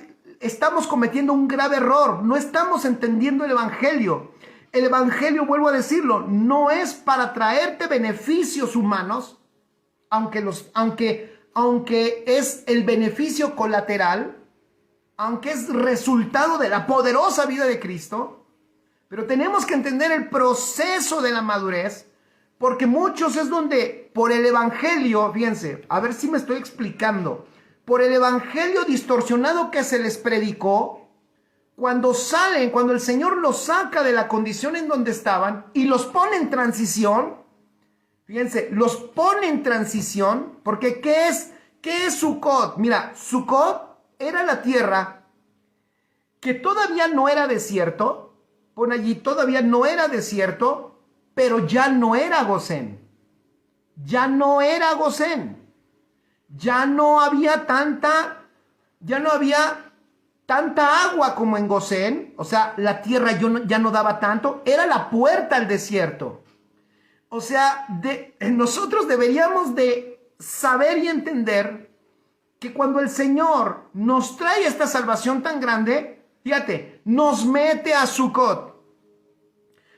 Estamos cometiendo un grave error. No estamos entendiendo el evangelio. El evangelio, vuelvo a decirlo, no es para traerte beneficios humanos, aunque es el beneficio colateral, aunque es resultado de la poderosa vida de Cristo, pero tenemos que entender el proceso de la madurez, porque muchos es donde por el evangelio, fíjense, a ver si me estoy explicando, por el evangelio distorsionado que se les predicó, cuando el Señor los saca de la condición en donde estaban y los pone en transición, fíjense, los pone en transición, porque ¿qué es Sucot? Mira, Sucot era la tierra que todavía no era desierto, pon allí, todavía no era desierto, pero ya no era Gosén. Ya no era Gosén. Ya no había tanta agua como en Gosén. O sea, la tierra ya no daba tanto. Era la puerta al desierto. O sea, nosotros deberíamos de saber y entender que cuando el Señor nos trae esta salvación tan grande, fíjate, nos mete a Sucot,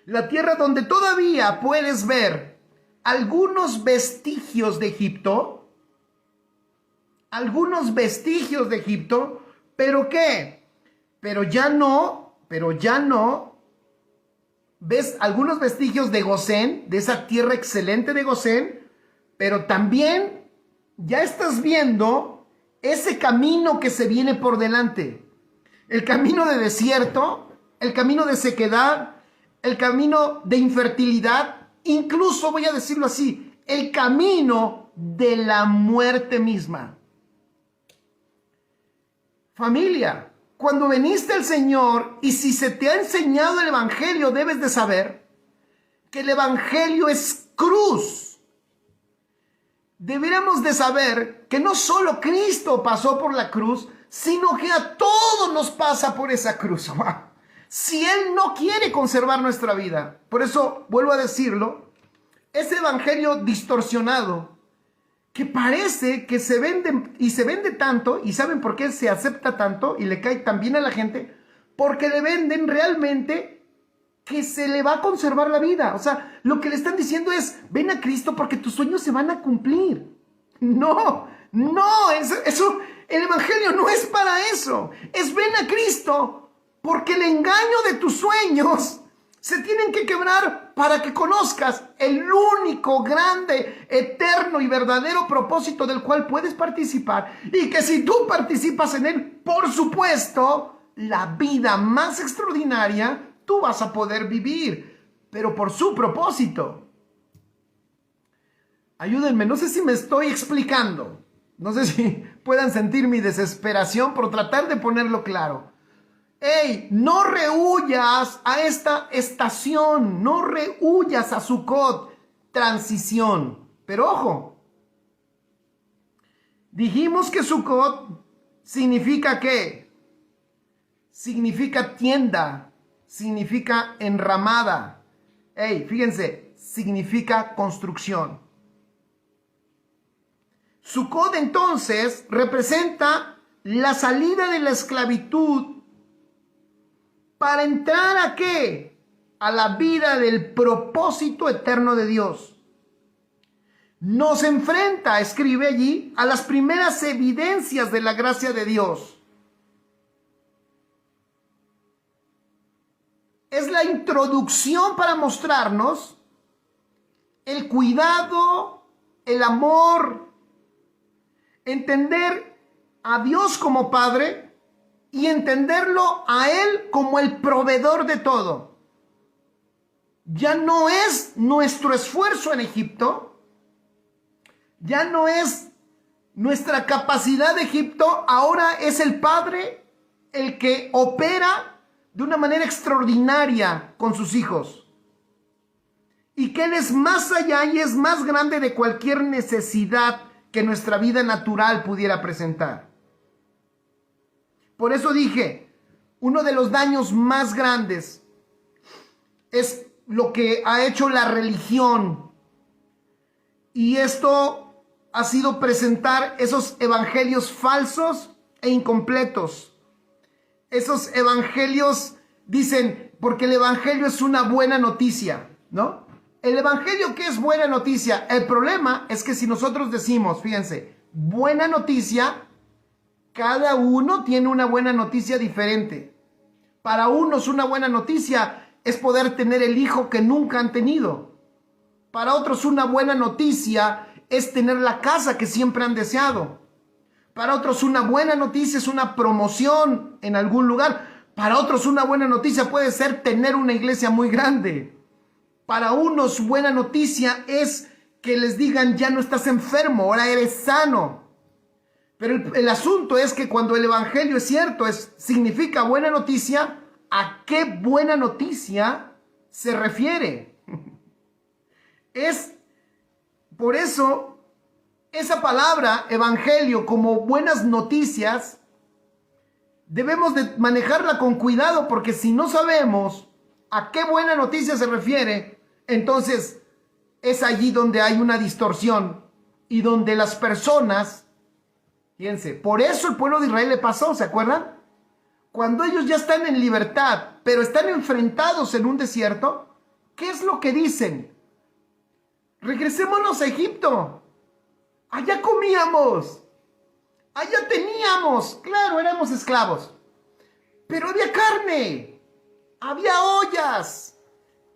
la tierra donde todavía puedes ver algunos vestigios de Egipto, ¿pero qué? pero ya no, ves algunos vestigios de Gosén, de esa tierra excelente de Gosén, pero también ya estás viendo ese camino que se viene por delante. El camino de desierto, el camino de sequedad, el camino de infertilidad, incluso voy a decirlo así, el camino de la muerte misma. Familia, cuando veniste al Señor y si se te ha enseñado el Evangelio, debes de saber que el Evangelio es cruz. Deberíamos de saber que no solo Cristo pasó por la cruz, sino que a todos nos pasa por esa cruz. Si Él no quiere conservar nuestra vida, por eso vuelvo a decirlo, ese evangelio distorsionado que parece que se vende y se vende tanto, y ¿saben por qué se acepta tanto y le cae tan bien a la gente? Porque le venden realmente que se le va a conservar la vida. O sea, lo que le están diciendo es, ven a Cristo porque tus sueños se van a cumplir. No, eso, el evangelio no es para eso. Es ven a Cristo porque el engaño de tus sueños se tienen que quebrar para que conozcas el único, grande, eterno y verdadero propósito del cual puedes participar. Y que si tú participas en él, por supuesto, la vida más extraordinaria tú vas a poder vivir, pero por su propósito. Ayúdenme, no sé si me estoy explicando. No sé si puedan sentir mi desesperación por tratar de ponerlo claro. ¡Ey! No rehuyas a esta estación, no rehuyas a Sukkot, transición. Pero ojo, dijimos que Sukkot significa ¿qué? Significa tienda, significa enramada. ¡Ey! Fíjense, significa construcción. Sukkot entonces representa la salida de la esclavitud para entrar ¿a qué? A la vida del propósito eterno de Dios. Nos enfrenta, escribe allí, a las primeras evidencias de la gracia de Dios. Es la introducción para mostrarnos el cuidado, el amor, entender a Dios como Padre y entenderlo a Él como el proveedor de todo. Ya no es nuestro esfuerzo en Egipto, ya no es nuestra capacidad de Egipto, ahora es el Padre el que opera de una manera extraordinaria con sus hijos. Y que Él es más allá y es más grande de cualquier necesidad que nuestra vida natural pudiera presentar. Por eso dije, uno de los daños más grandes es lo que ha hecho la religión. Y esto ha sido presentar esos evangelios falsos e incompletos. Esos evangelios dicen, porque el evangelio es una buena noticia, ¿no? El evangelio, ¿qué es buena noticia? El problema es que si nosotros decimos, fíjense, buena noticia, cada uno tiene una buena noticia diferente. Para unos una buena noticia es poder tener el hijo que nunca han tenido. Para otros una buena noticia es tener la casa que siempre han deseado. Para otros una buena noticia es una promoción en algún lugar. Para otros una buena noticia puede ser tener una iglesia muy grande. Para unos buena noticia es que les digan ya no estás enfermo, ahora eres sano. Pero el asunto es que cuando el evangelio es cierto, significa buena noticia, ¿a qué buena noticia se refiere? Es por eso esa palabra evangelio como buenas noticias debemos de manejarla con cuidado, porque si no sabemos a qué buena noticia se refiere, entonces es allí donde hay una distorsión y donde las personas, fíjense, por eso el pueblo de Israel le pasó, ¿se acuerdan? Cuando ellos ya están en libertad, pero están enfrentados en un desierto, ¿qué es lo que dicen? Regresémonos a Egipto. Allá comíamos. Allá teníamos. Claro, éramos esclavos. pero había carne, había ollas.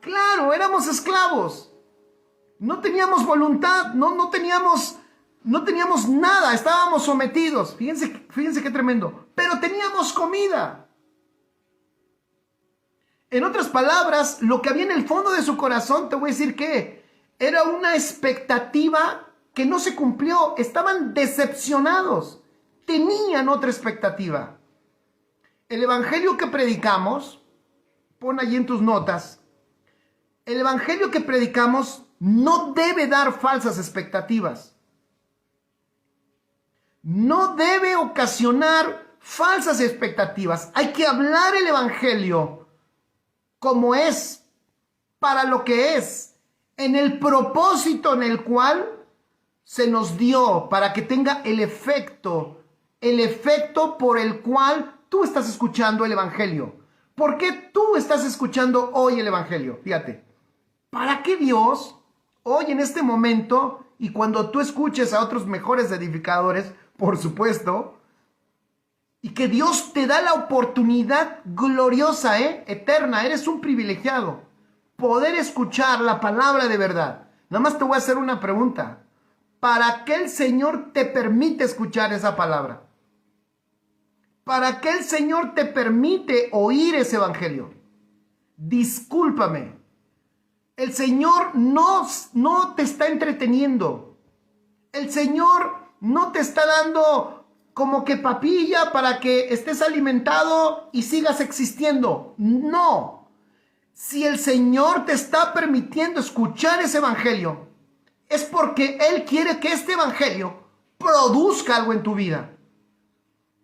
Claro, éramos esclavos. No teníamos voluntad, no teníamos nada, estábamos sometidos. Fíjense qué tremendo. Pero teníamos comida. En otras palabras, lo que había en el fondo de su corazón, te voy a decir que era una expectativa que no se cumplió. Estaban decepcionados. Tenían otra expectativa. El evangelio que predicamos, pon allí en tus notas, el evangelio que predicamos no debe dar falsas expectativas. No debe ocasionar falsas expectativas. Hay que hablar el evangelio como es, para lo que es, en el propósito en el cual se nos dio, para que tenga el efecto por el cual tú estás escuchando el evangelio. ¿Por qué tú estás escuchando hoy el evangelio? Fíjate, ¿para qué Dios hoy en este momento, y cuando tú escuches a otros mejores edificadores, por supuesto, y que Dios te da la oportunidad gloriosa, eterna, eres un privilegiado, poder escuchar la palabra de verdad? Nada más te voy a hacer una pregunta. ¿Para qué el Señor te permite escuchar esa palabra? ¿Para qué el Señor te permite oír ese evangelio? Discúlpame. El Señor no te está entreteniendo. El Señor no te está dando como que papilla para que estés alimentado y sigas existiendo. No. Si el Señor te está permitiendo escuchar ese evangelio, es porque Él quiere que este evangelio produzca algo en tu vida.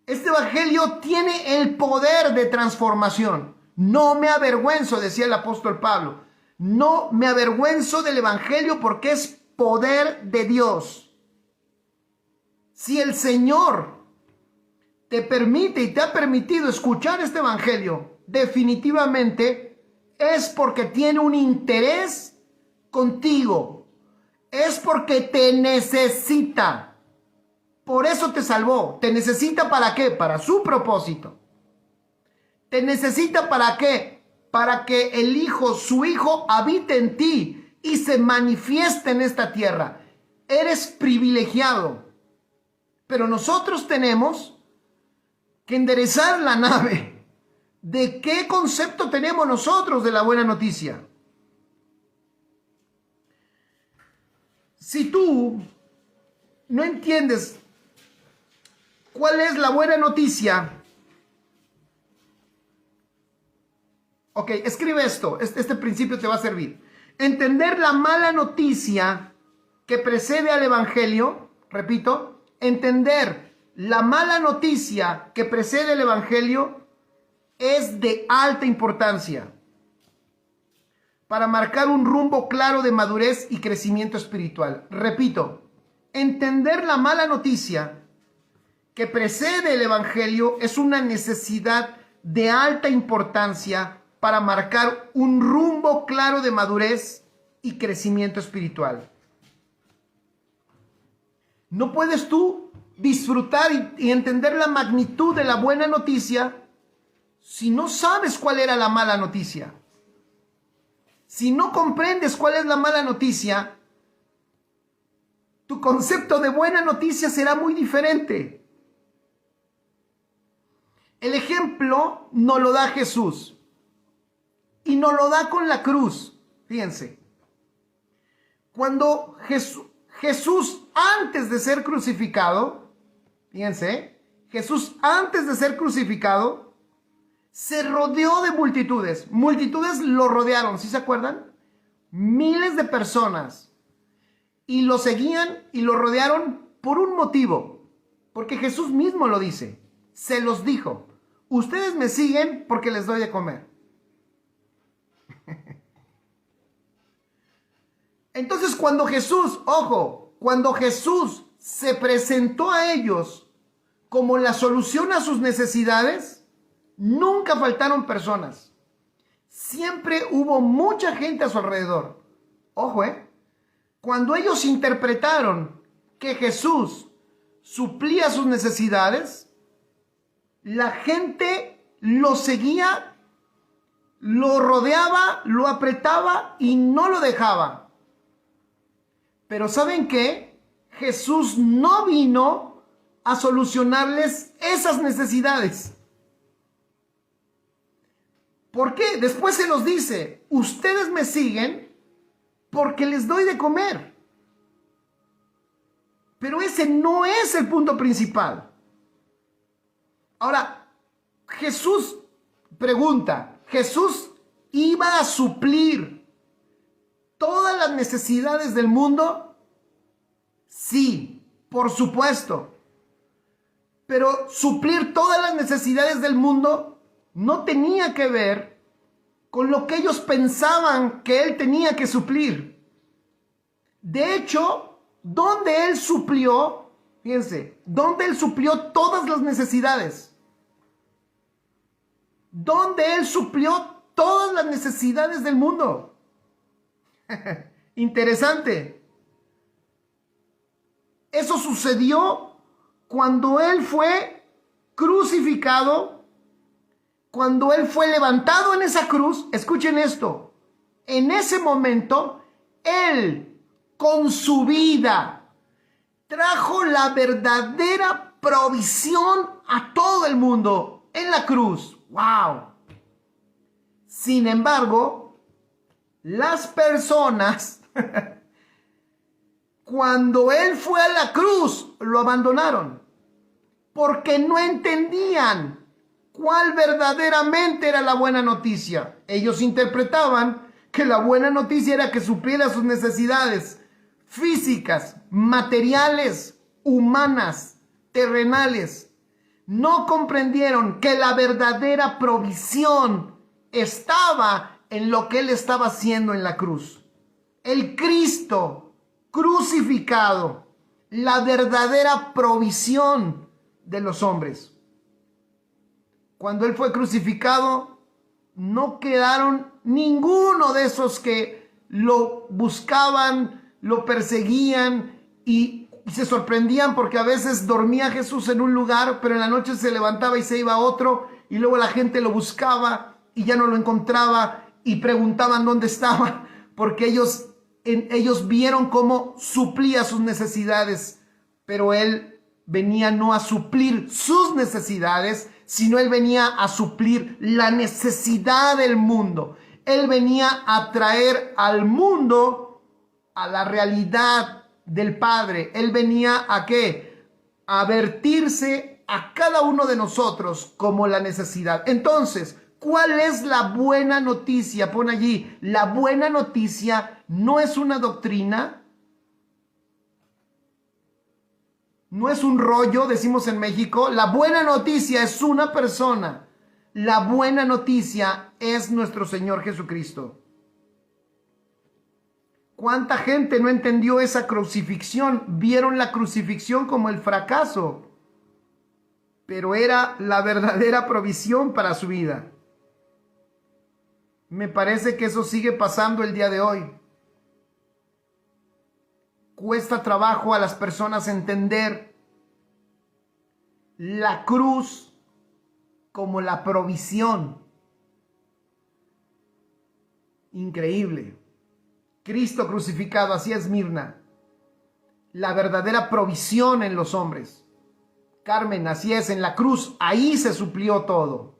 Este evangelio tiene el poder de transformación. No me avergüenzo, decía el apóstol Pablo. No me avergüenzo del evangelio porque es poder de Dios. Si el Señor te permite y te ha permitido escuchar este evangelio, definitivamente es porque tiene un interés contigo. Es porque te necesita. Por eso te salvó. ¿Te necesita para qué? Para su propósito. ¿Te necesita para qué? Para que el Hijo, su Hijo, habite en ti y se manifieste en esta tierra. Eres privilegiado. Pero nosotros tenemos que enderezar la nave. ¿De qué concepto tenemos nosotros de la buena noticia? Si tú no entiendes cuál es la buena noticia, ok, escribe esto, este principio te va a servir. Entender la mala noticia que precede al evangelio, repito, entender la mala noticia que precede al evangelio es de alta importancia para marcar un rumbo claro de madurez y crecimiento espiritual. Repito, entender la mala noticia que precede el evangelio es una necesidad de alta importancia para marcar un rumbo claro de madurez y crecimiento espiritual. No puedes tú disfrutar y entender la magnitud de la buena noticia si no sabes cuál era la mala noticia. Si no comprendes cuál es la mala noticia, tu concepto de buena noticia será muy diferente. El ejemplo nos lo da Jesús y nos lo da con la cruz. Fíjense, cuando Jesús antes de ser crucificado, fíjense, Jesús antes de ser crucificado, se rodeó de multitudes. Multitudes lo rodearon, ¿sí se acuerdan? Miles de personas. Y lo seguían y lo rodearon por un motivo. Porque Jesús mismo lo dice. Se los dijo. Ustedes me siguen porque les doy de comer. Entonces cuando Jesús, ojo, cuando Jesús se presentó a ellos como la solución a sus necesidades, nunca faltaron personas. Siempre hubo mucha gente a su alrededor. Ojo, cuando ellos interpretaron que Jesús suplía sus necesidades, la gente lo seguía, lo rodeaba, lo apretaba y no lo dejaba. Pero ¿saben qué? Jesús no vino a solucionarles esas necesidades. ¿Por qué? Después se los dice, ustedes me siguen porque les doy de comer. Pero ese no es el punto principal. Ahora, Jesús pregunta, ¿Jesús iba a suplir todas las necesidades del mundo? Sí, por supuesto. Pero suplir todas las necesidades del mundo no tenía que ver con lo que ellos pensaban que él tenía que suplir. De hecho, donde él suplió, fíjense, donde él suplió todas las necesidades. Donde él suplió todas las necesidades del mundo. Interesante. Eso sucedió cuando él fue crucificado, cuando él fue levantado en esa cruz. Escuchen esto. En ese momento, él con su vida trajo la verdadera provisión a todo el mundo en la cruz. ¡Wow! Sin embargo, las personas, cuando él fue a la cruz, lo abandonaron. Porque no entendían cuál verdaderamente era la buena noticia. Ellos interpretaban que la buena noticia era que supliera sus necesidades físicas, materiales, humanas, terrenales. No comprendieron que la verdadera provisión estaba en lo que él estaba haciendo en la cruz. El Cristo crucificado, la verdadera provisión de los hombres. Cuando él fue crucificado, no quedaron ninguno de esos que lo buscaban, lo perseguían y se sorprendían porque a veces dormía Jesús en un lugar, pero en la noche se levantaba y se iba a otro, y luego la gente lo buscaba y ya no lo encontraba y preguntaban dónde estaba, porque ellos vieron cómo suplía sus necesidades, pero él venía no a suplir sus necesidades, sino él venía a suplir la necesidad del mundo. Él venía a traer al mundo a la realidad del Padre. Él venía a ¿qué? A vertirse a cada uno de nosotros como la necesidad. Entonces, ¿cuál es la buena noticia? Pon allí, la buena noticia no es una doctrina, no es un rollo, decimos en México. La buena noticia es una persona. La buena noticia es nuestro Señor Jesucristo. ¿Cuánta gente no entendió esa crucifixión? Vieron la crucifixión como el fracaso, pero era la verdadera provisión para su vida. Me parece que eso sigue pasando el día de hoy. Cuesta trabajo a las personas entender la cruz como la provisión. Increíble. Cristo crucificado, así es, Mirna. La verdadera provisión en los hombres. Carmen, así es, en la cruz, ahí se suplió todo.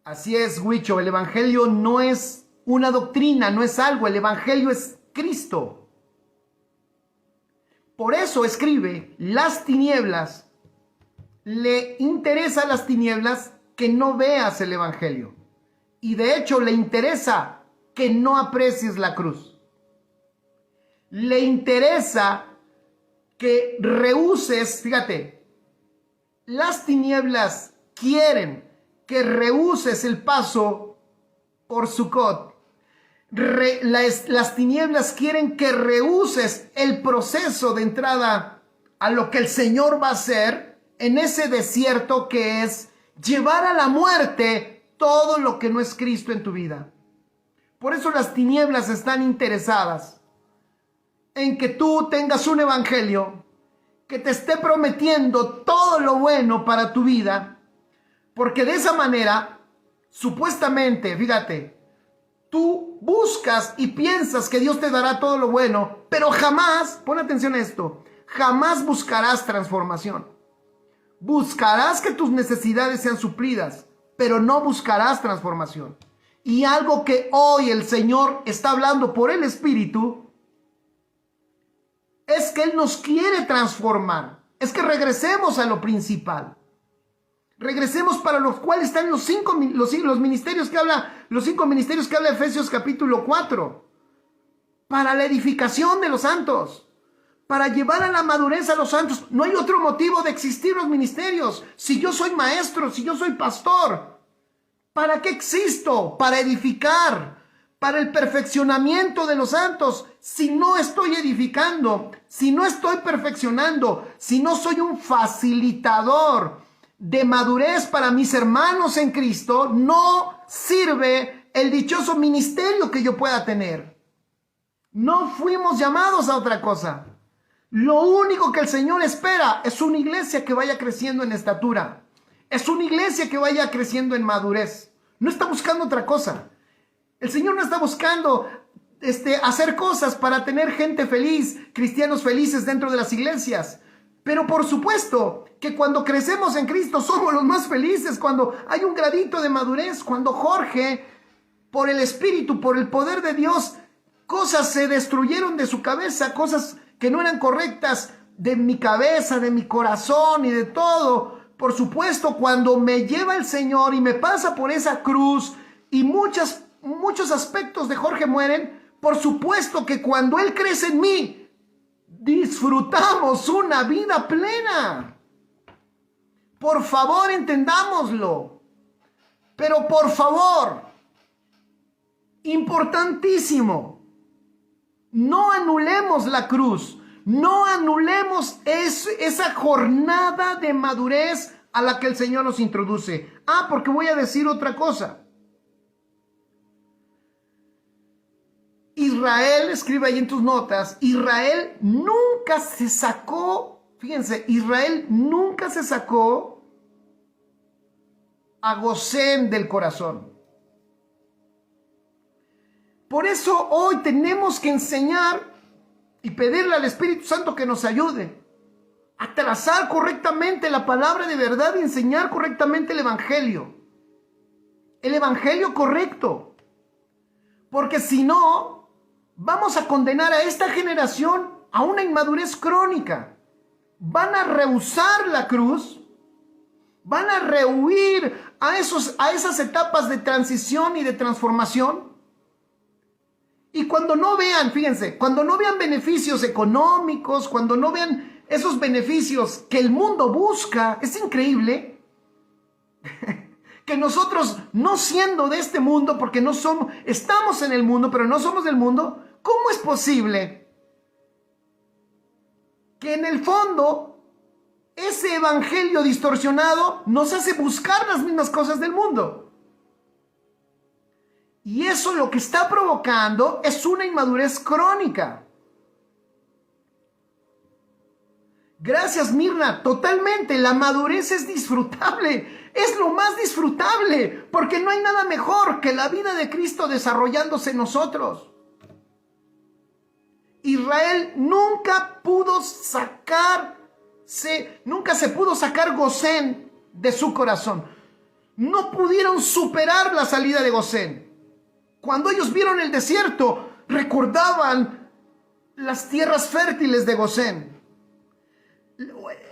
Así es, Huicho, el evangelio no es una doctrina, no es algo, el evangelio es Cristo. Por eso escribe, las tinieblas, le interesa a las tinieblas que no veas el evangelio. Y de hecho le interesa que no aprecies la cruz. Le interesa que rehuses, fíjate, las tinieblas quieren que rehuses el paso por Sucot. Las tinieblas quieren que rehuses el proceso de entrada a lo que el Señor va a hacer en ese desierto, que es llevar a la muerte todo lo que no es Cristo en tu vida. Por eso las tinieblas están interesadas en que tú tengas un evangelio que te esté prometiendo todo lo bueno para tu vida, Porque de esa manera, supuestamente, fíjate, tú buscas y piensas que Dios te dará todo lo bueno, pero jamás, pon atención a esto, jamás buscarás transformación. Buscarás que tus necesidades sean suplidas, pero no buscarás transformación. Y algo que hoy el Señor está hablando por el Espíritu es que Él nos quiere transformar. Es que regresemos a lo principal. Regresemos para los cuales están los cinco ministerios que habla Efesios capítulo 4. Para la edificación de los santos. Para llevar a la madurez a los santos. No hay otro motivo de existir los ministerios. Si yo soy maestro, si yo soy pastor, ¿para qué existo? Para edificar, para el perfeccionamiento de los santos. Si no estoy edificando, si no estoy perfeccionando, si no soy un facilitador de madurez para mis hermanos en Cristo, no sirve el dichoso ministerio que yo pueda tener. No fuimos llamados a otra cosa. Lo único que el Señor espera es una iglesia que vaya creciendo en estatura. Es una iglesia que vaya creciendo en madurez. No está buscando otra cosa. El Señor no está buscando hacer cosas para tener gente feliz, cristianos felices dentro de las iglesias. Pero por supuesto que cuando crecemos en Cristo somos los más felices, cuando hay un gradito de madurez, cuando Jorge, por el Espíritu, por el poder de Dios, cosas se destruyeron de su cabeza, cosas que no eran correctas de mi cabeza, de mi corazón y de todo. Por supuesto, cuando me lleva el Señor y me pasa por esa cruz y muchos aspectos de Jorge mueren, por supuesto que cuando Él crece en mí, disfrutamos una vida plena. Por favor, entendámoslo. Pero por favor, importantísimo, no anulemos la cruz. No anulemos esa jornada de madurez a la que el Señor nos introduce. Porque voy a decir otra cosa. Israel, escribe ahí en tus notas, Israel nunca se sacó, fíjense, Israel nunca se sacó a Gosén del corazón. Por eso hoy tenemos que enseñar y pedirle al Espíritu Santo que nos ayude a trazar correctamente la palabra de verdad y enseñar correctamente el evangelio correcto. Porque si no, vamos a condenar a esta generación a una inmadurez crónica. Van a rehusar la cruz, van a rehuir a esas etapas de transición y de transformación. Y cuando no vean, fíjense, cuando no vean beneficios económicos, cuando no vean esos beneficios que el mundo busca, es increíble que nosotros, no siendo de este mundo, porque no somos, estamos en el mundo, pero no somos del mundo, ¿cómo es posible que en el fondo ese evangelio distorsionado nos hace buscar las mismas cosas del mundo? Y eso lo que está provocando es una inmadurez crónica. Gracias, Mirna, totalmente. La madurez es disfrutable. Es lo más disfrutable, porque no hay nada mejor que la vida de Cristo desarrollándose en nosotros. Israel nunca se pudo sacar Gosén de su corazón. No pudieron superar la salida de Gosén. Cuando ellos vieron el desierto, recordaban las tierras fértiles de Gosén.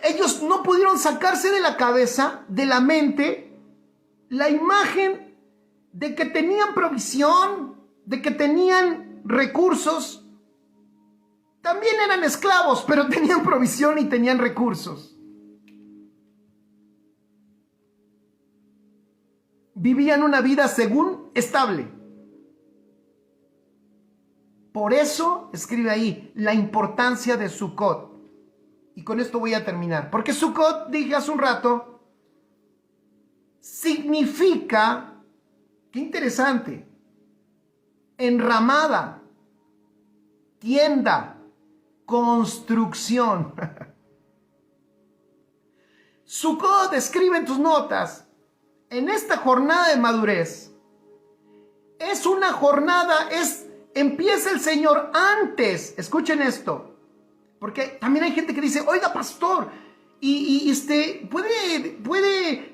Ellos no pudieron sacarse de la cabeza, de la mente, la imagen de que tenían provisión, de que tenían recursos. También eran esclavos, pero tenían provisión y tenían recursos. Vivían una vida según estable. Por eso, escribe ahí, la importancia de Sukkot. Y con esto voy a terminar. Porque Sukkot, dije hace un rato, significa, qué interesante, enramada, tienda, construcción. Sukkot, escribe en tus notas, en esta jornada de madurez, es una jornada, empieza el Señor antes. Escuchen esto, porque también hay gente que dice, oiga, pastor,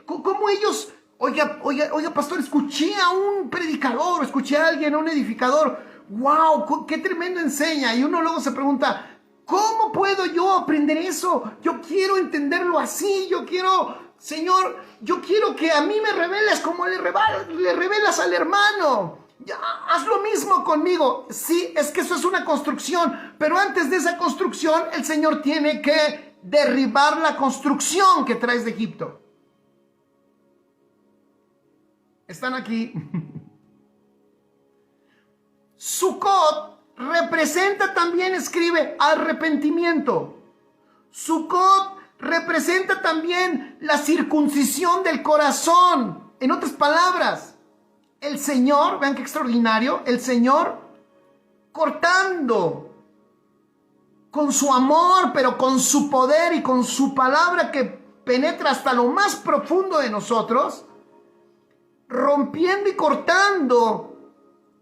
¿cómo ellos, oiga, pastor, escuché a un predicador, escuché a alguien, a un edificador, wow, qué tremendo enseña, y uno luego se pregunta, ¿cómo puedo yo aprender eso? Yo quiero entenderlo así, Señor, yo quiero que a mí me reveles como le revelas al hermano. Ya, haz lo mismo conmigo. Sí, es que eso es una construcción, pero antes de esa construcción, el Señor tiene que derribar la construcción que traes de Egipto. ¿Están aquí? Sucot representa también, escribe, arrepentimiento. Sucot representa también la circuncisión del corazón. En otras palabras, el Señor, vean qué extraordinario, el Señor cortando con su amor, pero con su poder y con su palabra que penetra hasta lo más profundo de nosotros, rompiendo y cortando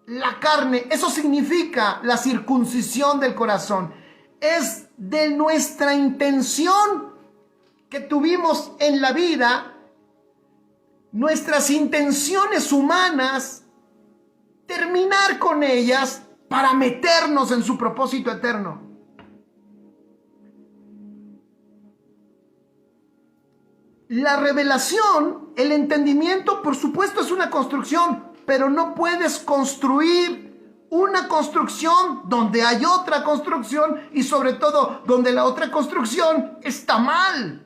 la carne. Eso significa la circuncisión del corazón. Es de nuestra intención que tuvimos en la vida, nuestras intenciones humanas, terminar con ellas para meternos en su propósito eterno. La revelación, el entendimiento, por supuesto, es una construcción, pero no puedes construir una construcción donde hay otra construcción y sobre todo donde la otra construcción está mal.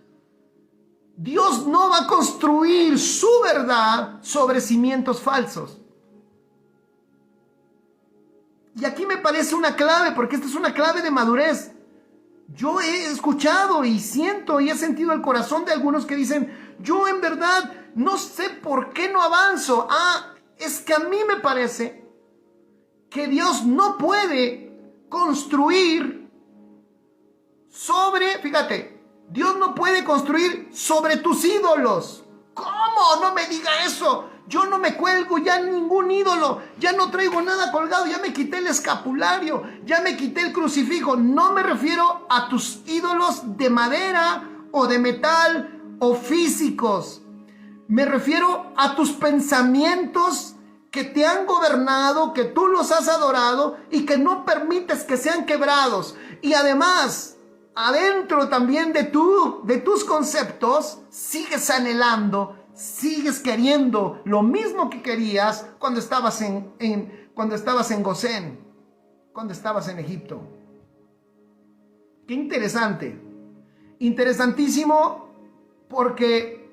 Dios no va a construir su verdad sobre cimientos falsos. Y aquí me parece una clave, porque esta es una clave de madurez. Yo he escuchado y siento y he sentido el corazón de algunos que dicen, yo en verdad no sé por qué no avanzo. Es que a mí me parece que Dios no puede construir sobre, fíjate, Dios no puede construir sobre tus ídolos. ¿Cómo? No me diga eso. Yo no me cuelgo ya ningún ídolo. Ya no traigo nada colgado. Ya me quité el escapulario. Ya me quité el crucifijo. No me refiero a tus ídolos de madera o de metal o físicos. Me refiero a tus pensamientos que te han gobernado, que tú los has adorado y que no permites que sean quebrados. Y además, adentro también de tus conceptos, sigues anhelando, sigues queriendo lo mismo que querías cuando estabas cuando estabas en Gosén, cuando estabas en Egipto. Qué interesante, interesantísimo, porque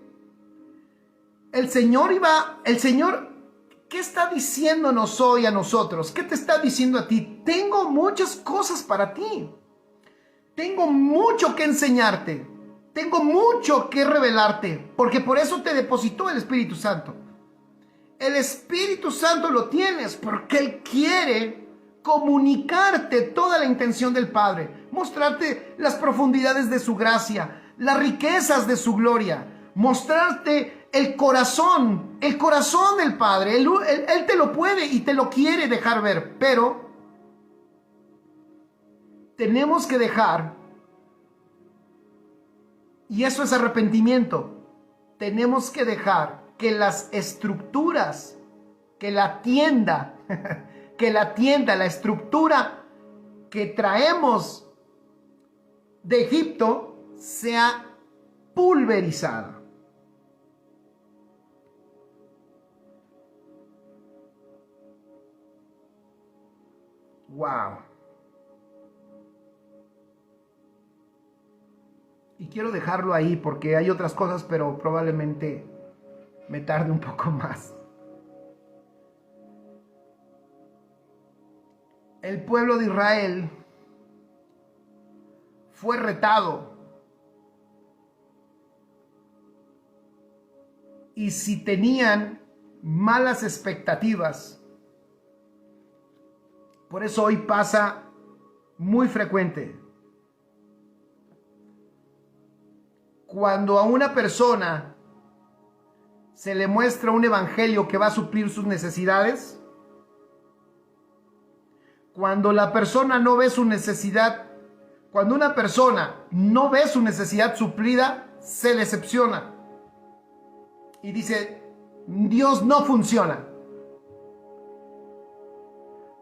el Señor, ¿qué está diciéndonos hoy a nosotros? ¿Qué te está diciendo a ti? Tengo muchas cosas para ti. Tengo mucho que enseñarte. Tengo mucho que revelarte. Porque por eso te depositó el Espíritu Santo. El Espíritu Santo lo tienes porque Él quiere comunicarte toda la intención del Padre. Mostrarte las profundidades de su gracia. Las riquezas de su gloria. Mostrarte el corazón del Padre. Él te lo puede y te lo quiere dejar ver. Pero tenemos que dejar, y eso es arrepentimiento, tenemos que dejar que las estructuras, que la tienda, la estructura que traemos de Egipto sea pulverizada. Wow. Y quiero dejarlo ahí porque hay otras cosas, pero probablemente me tarde un poco más. El pueblo de Israel fue retado. Y si tenían malas expectativas, por eso hoy pasa muy frecuente. Cuando a una persona se le muestra un evangelio que va a suplir sus necesidades. Cuando la persona no ve su necesidad, cuando una persona no ve su necesidad suplida, se decepciona y dice, Dios no funciona.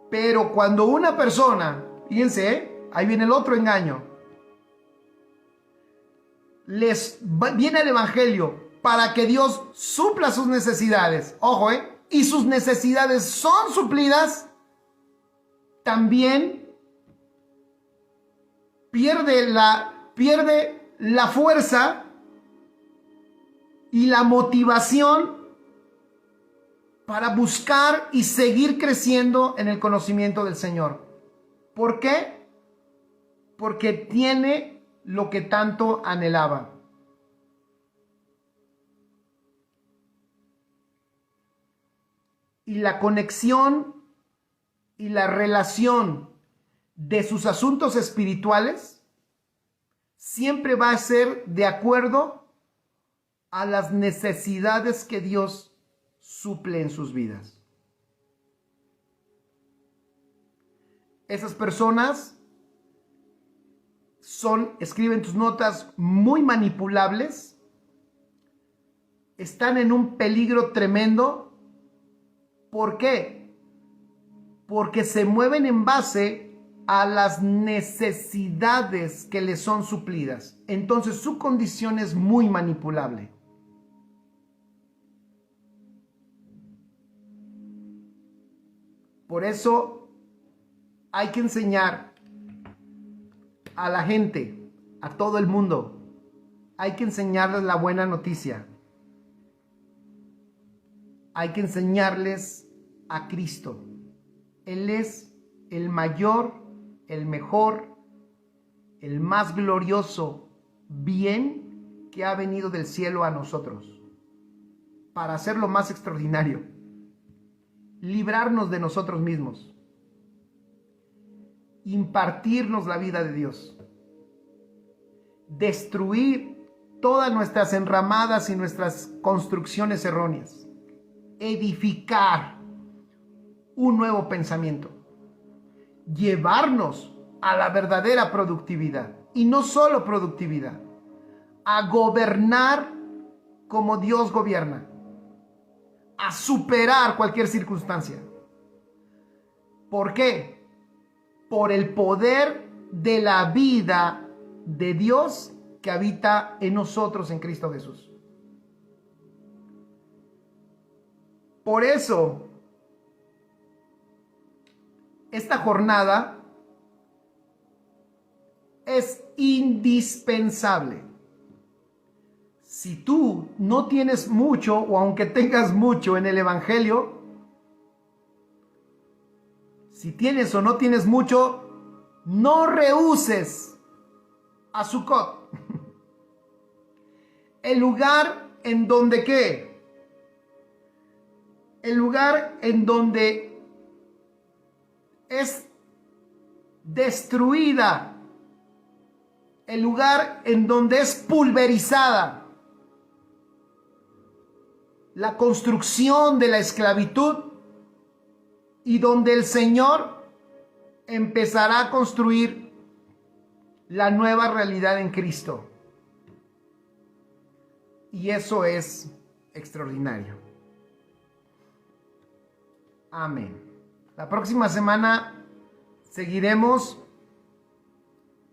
Pero cuando una persona, fíjense, ahí viene el otro engaño, viene el evangelio para que Dios supla sus necesidades, ojo, y sus necesidades son suplidas, también pierde la fuerza y la motivación para buscar y seguir creciendo en el conocimiento del Señor. ¿Por qué? Porque tiene lo que tanto anhelaba. Y la conexión y la relación de sus asuntos espirituales siempre va a ser de acuerdo a las necesidades que Dios suple en sus vidas. Esas personas escriben tus notas, muy manipulables, están en un peligro tremendo. ¿Por qué? Porque se mueven en base a las necesidades que les son suplidas. Entonces su condición es muy manipulable. Por eso hay que enseñar a la gente, a todo el mundo, hay que enseñarles la buena noticia. Hay que enseñarles a Cristo. Él es el mayor, el mejor, el más glorioso bien que ha venido del cielo a nosotros para hacer lo más extraordinario, librarnos de nosotros mismos, impartirnos la vida de Dios, destruir todas nuestras enramadas y nuestras construcciones erróneas, edificar un nuevo pensamiento, llevarnos a la verdadera productividad, y no solo productividad, a gobernar como Dios gobierna, a superar cualquier circunstancia. ¿Por qué? Por el poder de la vida de Dios que habita en nosotros en Cristo Jesús. Por eso, esta jornada es indispensable. Si tú no tienes mucho, o aunque tengas mucho en el Evangelio, si tienes o no tienes mucho, no rehuses a Sucot. El lugar en donde ¿qué? El lugar en donde es destruida, el lugar en donde es pulverizada la construcción de la esclavitud, y donde el Señor empezará a construir la nueva realidad en Cristo. Y eso es extraordinario. Amén. La próxima semana seguiremos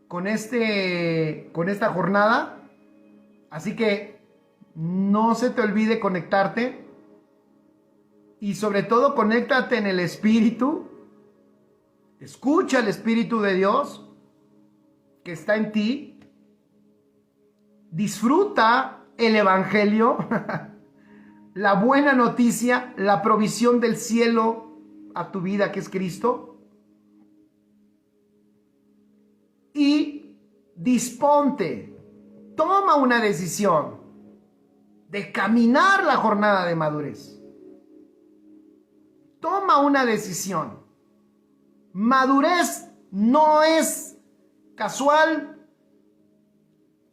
con esta jornada. Así que no se te olvide conectarte. Y sobre todo, conéctate en el Espíritu. Escucha el Espíritu de Dios que está en ti. Disfruta el Evangelio. La buena noticia, la provisión del cielo a tu vida, que es Cristo. Y disponte, toma una decisión de caminar la jornada de madurez. Toma una decisión. Madurez no es casual,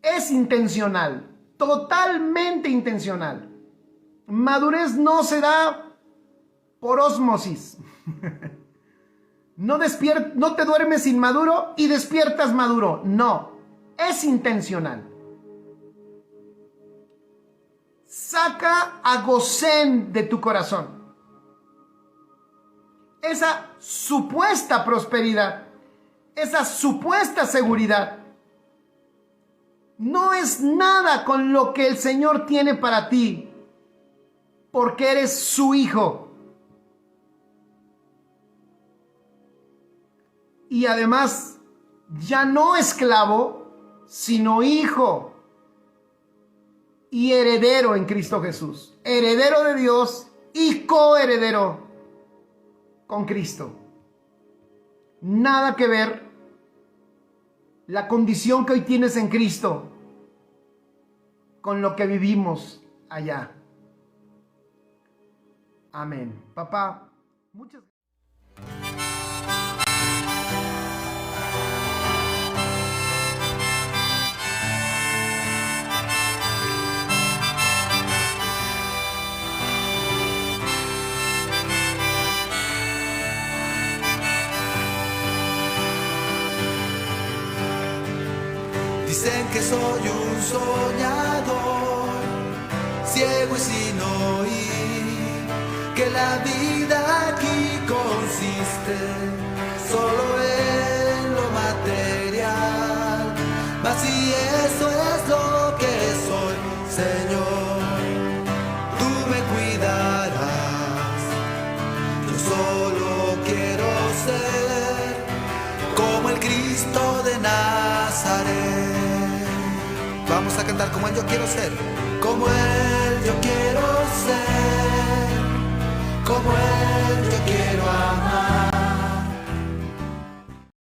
es intencional, totalmente intencional. Madurez no se da por ósmosis. No te duermes inmaduro y despiertas maduro. No, es intencional. Saca a Gosén de tu corazón. Esa supuesta prosperidad, esa supuesta seguridad, no es nada con lo que el Señor tiene para ti, porque eres su hijo. Y además, ya no esclavo, sino hijo y heredero en Cristo Jesús. Heredero de Dios y coheredero con Cristo. Nada que ver la condición que hoy tienes en Cristo con lo que vivimos allá. Amén. Papá, muchas gracias. Dicen que soy un soñador, ciego y sin oír, que la vida aquí consiste solo en lo material. Mas si eso es lo que soy, Señor, tú me cuidarás. Yo solo quiero ser como el Cristo de Nazaret. Vamos a cantar como Él, yo quiero ser. Como Él, yo quiero ser. Como Él, yo quiero amar.